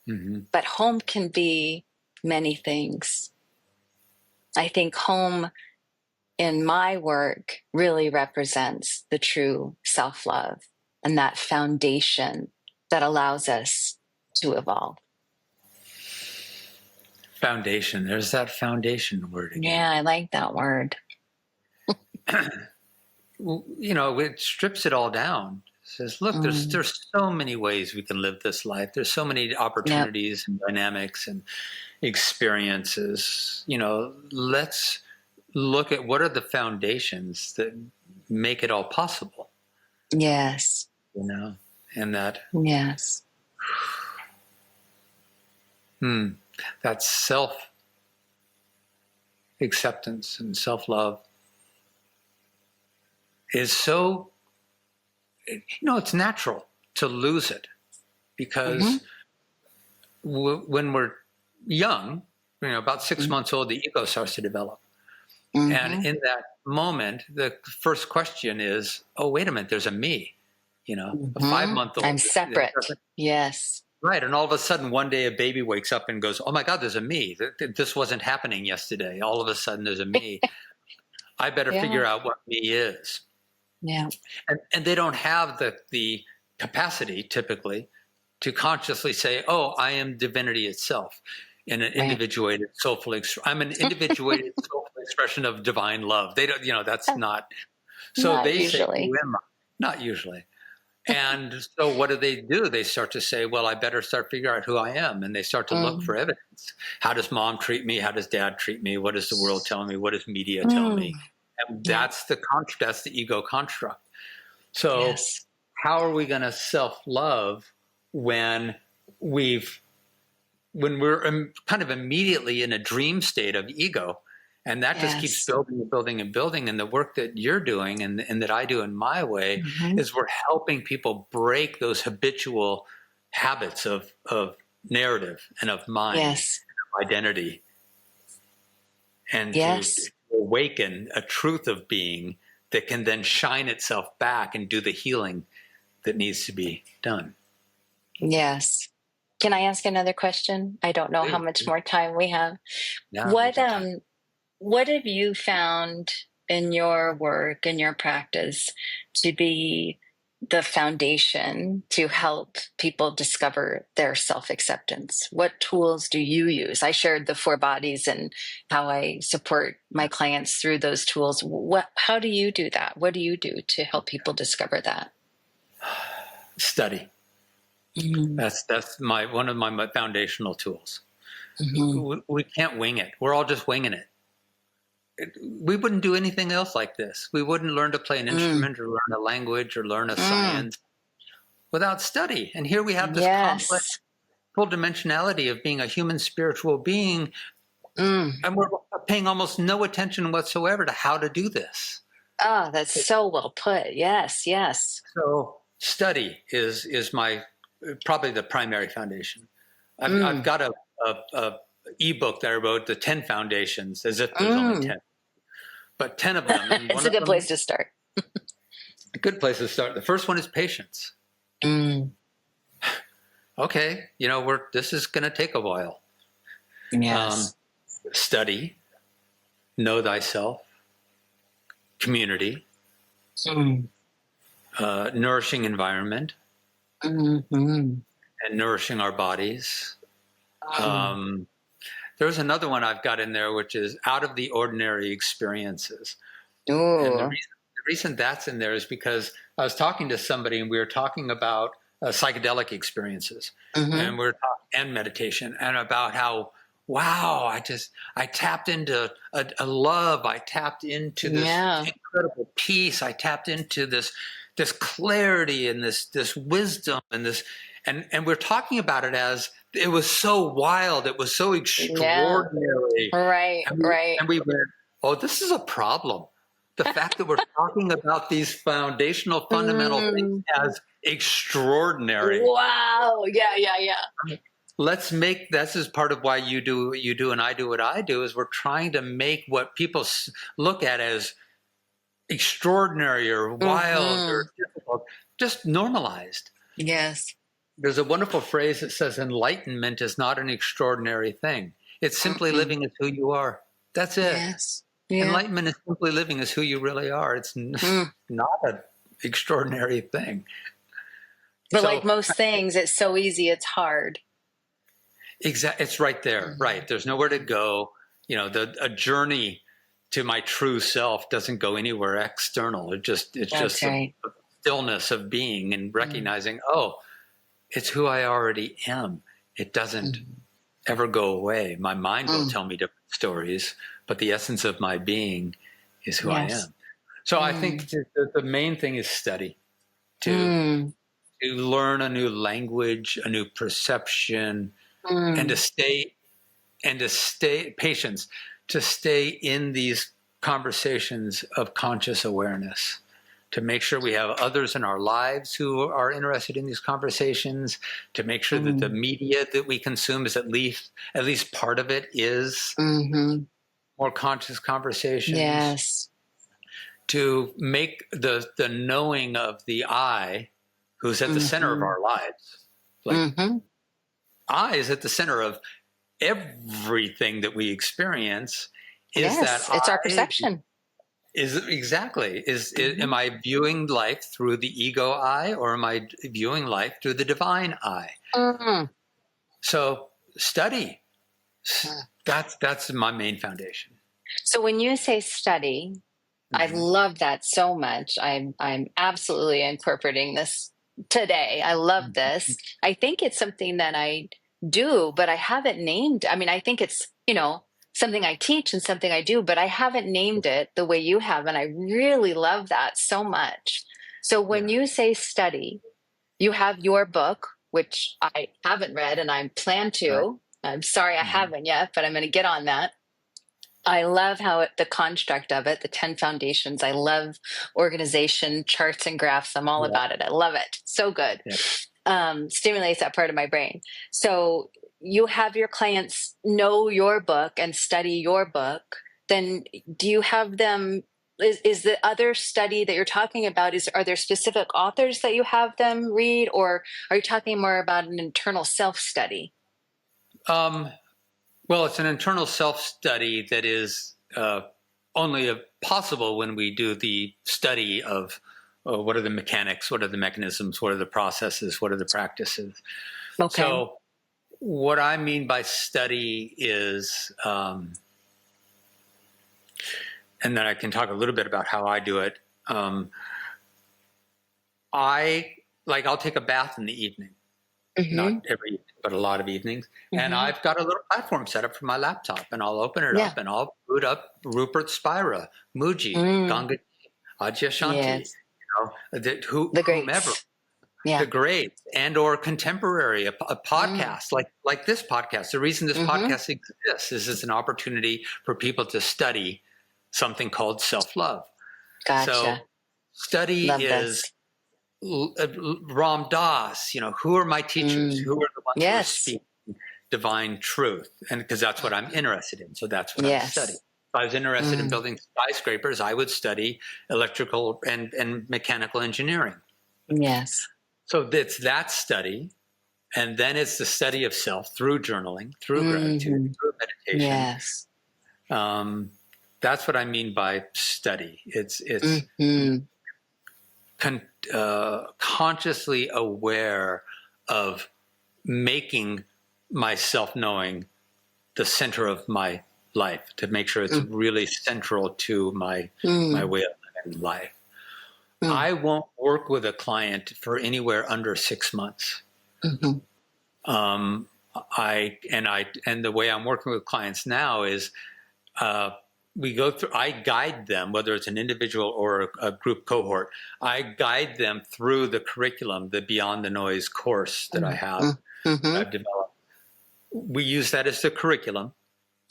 Mm-hmm. But home can be many things. I think home in my work really represents the true self-love and that foundation that allows us to evolve. Foundation. There's that foundation word again. Yeah, I like that word. It strips it all down. It says, look, there's so many ways we can live this life. There's so many opportunities and dynamics and experiences. Let's look at what are the foundations that make it all possible. Yes. And that. Yes. That self-acceptance and self-love is so, it's natural to lose it because when we're young, about 6 months old, the ego starts to develop. And in that moment, the first question is, oh, wait a minute, there's a me, a 5-month-old. I'm separate. Yes. Right. And all of a sudden, one day a baby wakes up and goes, oh, my God, there's a me. This wasn't happening yesterday. All of a sudden, there's a me. I better figure out what me is. Yeah. And they don't have the capacity, typically, to consciously say, oh, I am divinity itself in an individuated, soulful I'm an individuated, soulful expression of divine love. They don't, that's not. So not they usually. say, who am I? Not usually. And so what do? They start to say, well, I better start figuring out who I am. And they start to look for evidence. How does mom treat me? How does dad treat me? What does the world tell me? What does media tell me? And that's the ego construct. So how are we going to self-love when we're kind of immediately in a dream state of ego? And that just keeps building and building and building. And the work that you're doing and that I do in my way is we're helping people break those habitual habits of narrative and of mind, and of identity, and to awaken a truth of being that can then shine itself back and do the healing that needs to be done. Yes. Can I ask another question? I don't know how much more time we have. No, what have you found in your work, in your practice, to be the foundation to help people discover their self-acceptance? What tools do you use? I shared the 4 bodies and how I support my clients through those tools. How do you do that? What do you do to help people discover that? Study. That's one of my foundational tools. Mhm. We can't wing it. We're all just winging it. We wouldn't do anything else like this. We wouldn't learn to play an Mm. instrument or learn a language or learn a Mm. science without study. And here we have this complex Yes. full dimensionality of being a human spiritual being, Mm. and we're paying almost no attention whatsoever to how to do this. Oh, that's so well put. Yes, yes. So study is my probably the primary foundation. I've Mm. got a ebook that I wrote, the 10 foundations, as if there's only Mm. 10, but 10 of them, and It's one a of good them, place to start. a good place to start. The first one is patience. Mm. Okay, this is going to take a while. Yes. Study, know thyself, community, Mm. nourishing environment, Mm-hmm. and nourishing our bodies. Mm. There's another one I've got in there, which is out of the ordinary experiences. And the Ooh. reason that's in there is because I was talking to somebody and we were talking about psychedelic experiences, Mm-hmm. and and meditation, and about how, wow, I tapped into a love. I tapped into this Yeah. incredible peace. I tapped into this clarity and this wisdom and and we're talking about it as it was so wild. It was so Yeah. extraordinary. Right. Right. And we went, oh, this is a problem. The fact that we're talking about these foundational, fundamental things Mm. as extraordinary. Wow. Yeah. Yeah. Yeah. Let's make this is part of why you do what you do and I do what I do, is we're trying to make what people look at as extraordinary or wild Mm-hmm. or difficult just normalized. Yes. There's a wonderful phrase that says enlightenment is not an extraordinary thing. It's simply Mm-mm. living as who you are. That's it. Yes. Yeah. Enlightenment is simply living as who you really are. It's Mm. not an extraordinary thing. But like So most things, it's so easy, it's hard. it's right there. Right. There's nowhere to go. A journey to my true self doesn't go anywhere external. It's That's just a right. stillness of being and Mm. recognizing, oh, it's who I already am. It doesn't Mm. ever go away. My mind will Mm. tell me different stories, but the essence of my being is who I Yes. am. So I think Mm. the main thing is study, to Mm. to learn a new language, a new perception, and Mm. to stay patience, to stay in these conversations of conscious awareness, to make sure we have others in our lives who are interested in these conversations, to make sure that the Mm. media that we consume is at least part of it is Mm-hmm. more conscious conversations, Yes. to make the knowing of the I, who's at the center of Mm-hmm. our lives. Like, Mm-hmm. I is at the center of everything that we experience. Is that Yes. It's our I perception. is exactly Mm-hmm. am I viewing life through the ego eye, or am I viewing life through the divine eye? Mm-hmm. So study. That's my main foundation. So when you say study, I Mhm. love that so much. I'm absolutely incorporating this today. I love this. I think it's something that I do, but I haven't named. I mean, I think it's, something I teach and something I do, but I haven't named it the way you have. And I really love that so much. So when Yeah. you say study, you have your book, which I haven't read and I plan Right. to. I'm sorry I Mhm. haven't yet, but I'm going to get on that. I love the construct of it, the 10 foundations. I love organization, charts, and graphs. I'm all Yeah. about it. I love it. So good. Yeah. Stimulates that part of my brain. So you have your clients know your book and study your book. Then do you have them? Is the other study that you're talking about, are there specific authors that you have them read, or are you talking more about an internal self study? Um, well, it's an internal self-study that is only possible when we do the study of what are the mechanics, what are the mechanisms, what are the processes, what are the practices. Okay. So what I mean by study is, and then I can talk a little bit about how I do it. I'll take a bath in the evening. Mm-hmm. not every, but a lot of evenings. And Mm-hmm. I've got a little platform set up for my laptop, and I'll open it Yeah. up and I'll boot up Rupert Spira, Muji, Mm. Ganga, Adyashanti, Yes. The whomever, greats. Yeah. the great and or contemporary, a Mm. podcast like this podcast. The reason this Mm-hmm. podcast exists is it's an opportunity for people to study something called self-love. So Gotcha. study Love is this. Ram Dass, who are my teachers? Mm. Who are the ones who are Yes. speaking divine truth? And because that's what I'm interested in. So that's what I study. Yes. If I was interested in Mm. building skyscrapers, I would study electrical and mechanical engineering. Yes. So it's that study. And then it's the study of self through journaling, through gratitude, Mm-hmm. through meditation. Yes. That's what I mean by study. It's Mm-hmm. consciously aware of making my self-knowing the center of my life, to make sure it's really central to my way of living life. I won't work with a client for anywhere under 6 months. Mm-hmm. And the way I'm working with clients now is we go through, I guide them, whether it's an individual or a group cohort, I guide them through the curriculum, the Beyond the Noise course that I have, that I've developed. We use that as the curriculum.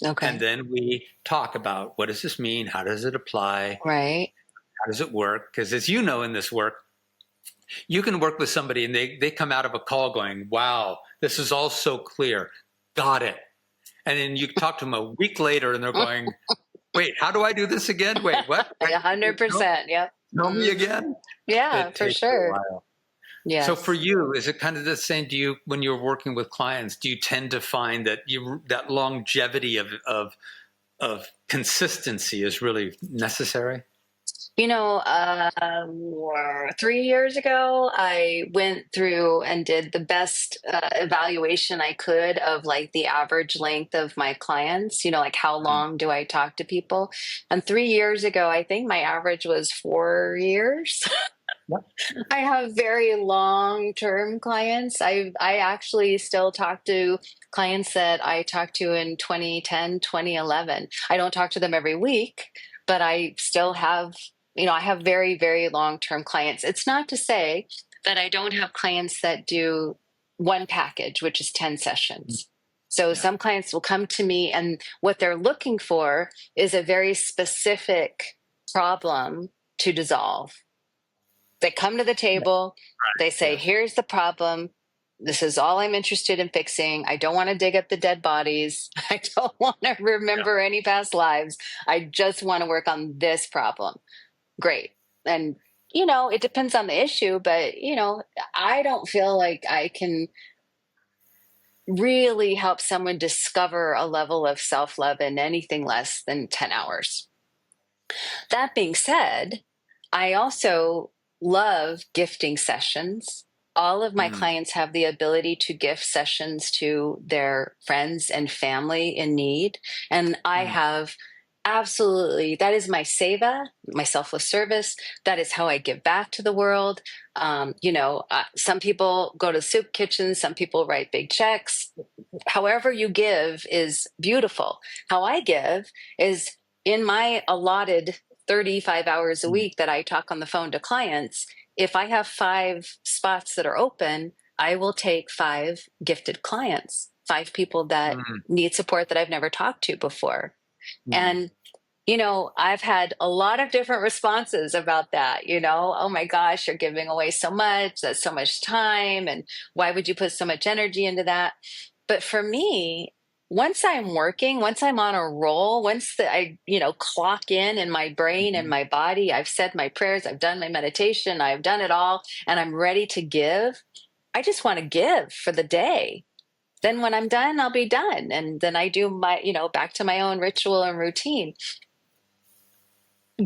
Okay. And then we talk about, what does this mean? How does it apply? Right. How does it work? Because as you know, in this work, you can work with somebody and they come out of a call going, wow, this is all so clear. Got it. And then you talk to them a week later and they're going, wait, how do I do this again? Wait, what? 100%. Yep. Tell me again? Yeah, It for takes sure. a while. Yes. So for you, is it kind of the same? Do you, when you're working with clients, do you tend to find that that longevity of consistency is really necessary? 3 years ago, I went through and did the best evaluation I could of like the average length of my clients, like how long do I talk to people? And 3 years ago, I think my average was 4 years. I have very long-term clients. I actually still talk to clients that I talked to in 2010, 2011. I don't talk to them every week, but I still have, I have very, very long-term clients. It's not to say that I don't have clients that do one package, which is 10 sessions. So some clients will come to me and what they're looking for is a very specific problem to dissolve. They come to the table, they say, here's the problem. This is all I'm interested in fixing. I don't want to dig up the dead bodies. I don't want to remember any past lives. I just want to work on this problem. Great. And, it depends on the issue, but, I don't feel like I can really help someone discover a level of self-love in anything less than 10 hours. That being said, I also love gifting sessions. All of my clients have the ability to gift sessions to their friends and family in need. And I have absolutely, that is my seva, my selfless service. That is how I give back to the world. Some people go to soup kitchens, some people write big checks. However you give is beautiful. How I give is in my allotted 35 hours a week that I talk on the phone to clients. If I have 5 spots that are open, I will take 5 gifted clients, 5 people that need support that I've never talked to before. And, I've had a lot of different responses about that, oh my gosh, you're giving away so much, that's so much time. And why would you put so much energy into that? But for me, once I'm working, once I'm on a roll, once I clock in my brain and my body, I've said my prayers, I've done my meditation, I've done it all, and I'm ready to give. I just want to give for the day. Then when I'm done, I'll be done. And then I do my, back to my own ritual and routine.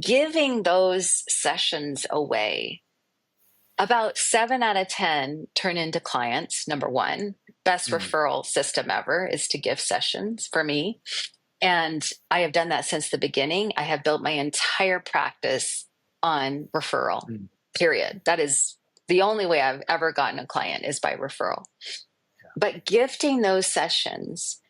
Giving those sessions away, about 7 out of 10 turn into clients, number one. Best referral system ever is to give sessions for me. And I have done that since the beginning. I have built my entire practice on referral, period. That is the only way I've ever gotten a client is by referral. But gifting those sessions,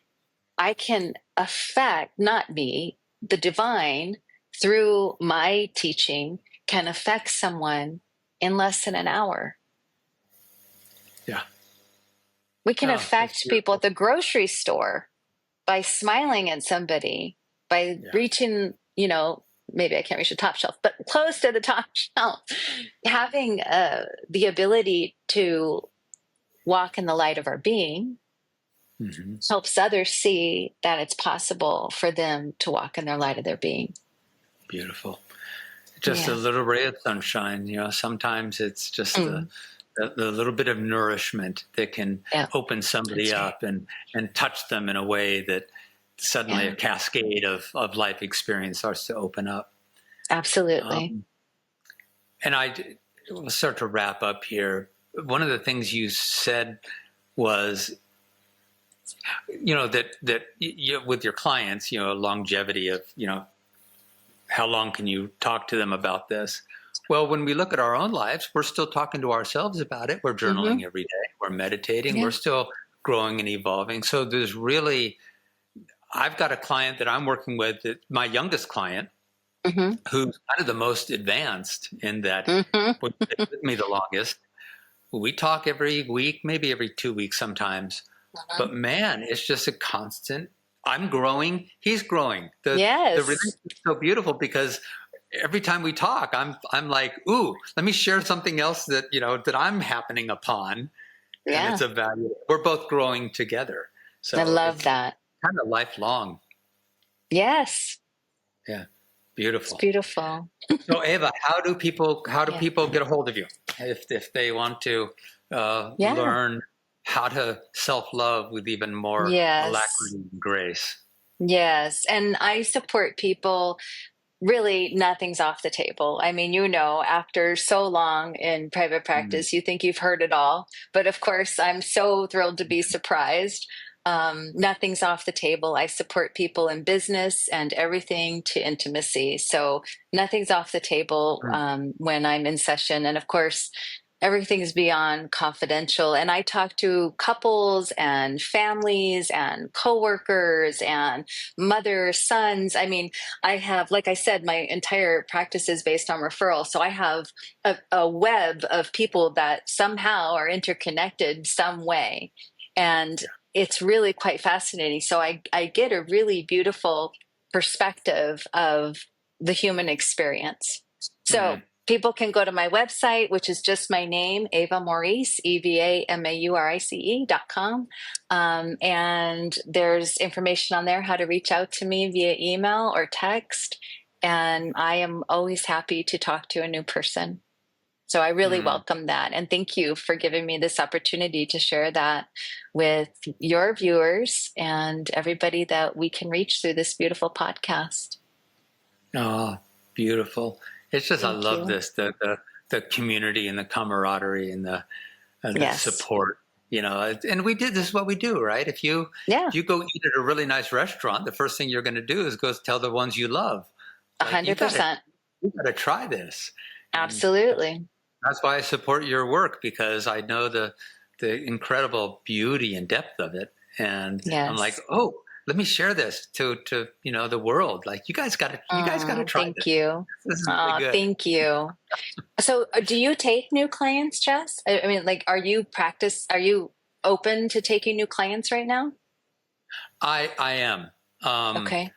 I can affect, not me, the divine through my teaching can affect someone in less than an hour. Yeah. We can Oh, that's affect people beautiful. at the grocery store by smiling at somebody, by reaching, maybe I can't reach the top shelf, but close to the top shelf, having the ability to walk in the light of our being helps others see that it's possible for them to walk in their light of their being. Beautiful. Just a little ray of sunshine. Sometimes it's just the little bit of nourishment that can open somebody up and touch them in a way that suddenly a cascade of life experience starts to open up. Absolutely. And I will start to wrap up here. One of the things you said was, that you, with your clients, longevity of, how long can you talk to them about this? Well, when we look at our own lives, we're still talking to ourselves about it. We're journaling every day. We're meditating. We're still growing and evolving. So there's really, I've got a client that I'm working with, my youngest client, who's kind of the most advanced in that, with me the longest. We talk every week, maybe every 2 weeks sometimes. But man, it's just a constant. I'm growing. He's growing. The relationship is so beautiful because every time we talk, I'm like, ooh, let me share something else that that I'm happening upon, and it's a value. We're both growing together. So I love that. Kind of lifelong. Yes. Yeah. Beautiful. It's beautiful. So Eva, how do people get a hold of you if they want to learn how to self-love with even more alacrity and grace? Yes. And I support people. Really, nothing's off the table. I mean, after so long in private practice, you think you've heard it all. But of course, I'm so thrilled to be surprised. Nothing's off the table. I support people in business and everything to intimacy. So nothing's off the table when I'm in session. And of course, everything is beyond confidential. And I talk to couples and families and coworkers and mothers, sons. I mean, I have, like I said, my entire practice is based on referral. So I have a web of people that somehow are interconnected some way. And it's really quite fascinating. So I get a really beautiful perspective of the human experience. So people can go to my website, which is just my name, Eva Maurice, EVAMAURICE.com. And there's information on there how to reach out to me via email or text. And I am always happy to talk to a new person. So I really welcome that. And thank you for giving me this opportunity to share that with your viewers and everybody that we can reach through this beautiful podcast. Oh, beautiful. It's just, I love this, the community and the camaraderie and the support, and this is what we do, right? If you go eat at a really nice restaurant, the first thing you're going to do is go tell the ones you love. 100%. You got to try this. Absolutely. That's why I support your work, because I know the incredible beauty and depth of it. And I'm like, oh, let me share this to the world. Like, you guys got to try thank this. You. This is really good. Thank you. So do you take new clients, Jess? I mean, like, are you open to taking new clients right now? I am. Okay.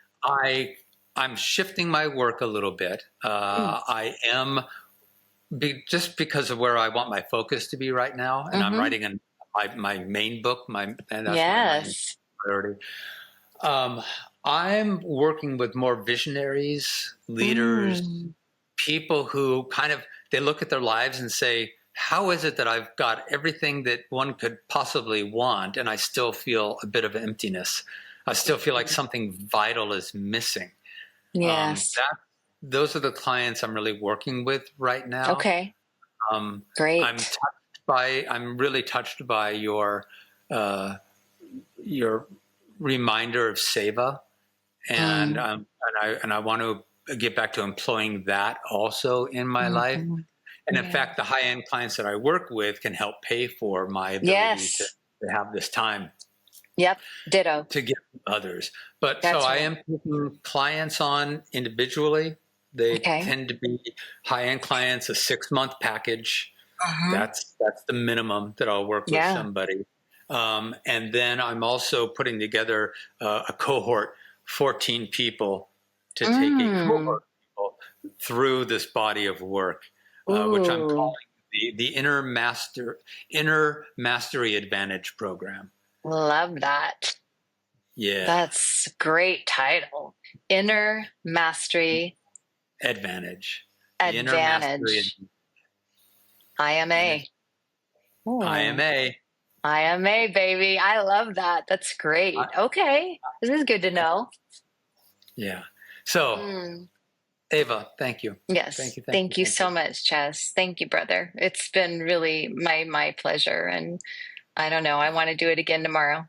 I'm shifting my work a little bit. I am just because of where I want my focus to be right now. And I'm writing my main book, and that's my priority. I'm working with more visionaries, leaders, people who they look at their lives and say, how is it that I've got everything that one could possibly want, and I still feel a bit of emptiness? I still feel like something vital is missing. Yes. Those are the clients I'm really working with right now. Okay. Great. I'm really touched by your reminder of seva, and I want to get back to employing that also in my life. And in fact, the high-end clients that I work with can help pay for my ability to have this time Yep. Ditto. to give others. But That's so I right. am taking clients on individually. They Okay. tend to be high-end clients, a 6-month package. Uh-huh. That's the minimum that I'll work with Yeah. somebody. And then I'm also putting together a cohort, 14 people, to take a Mm. cohort of people through this body of work, which I'm Ooh. calling the Inner Mastery Advantage Program. Love that. Yeah, That's a great title. Inner Mastery advantage. The Inner Mastery Advantage. IMA. Ooh. IMA. IMA, baby. I love that. That's great. Okay. This is good to know. Yeah. So, Mm. Eva, thank you. Yes. Thank you. Thank you so much, Chaz. Thank you, brother. It's been really my pleasure. And I don't know, I want to do it again tomorrow.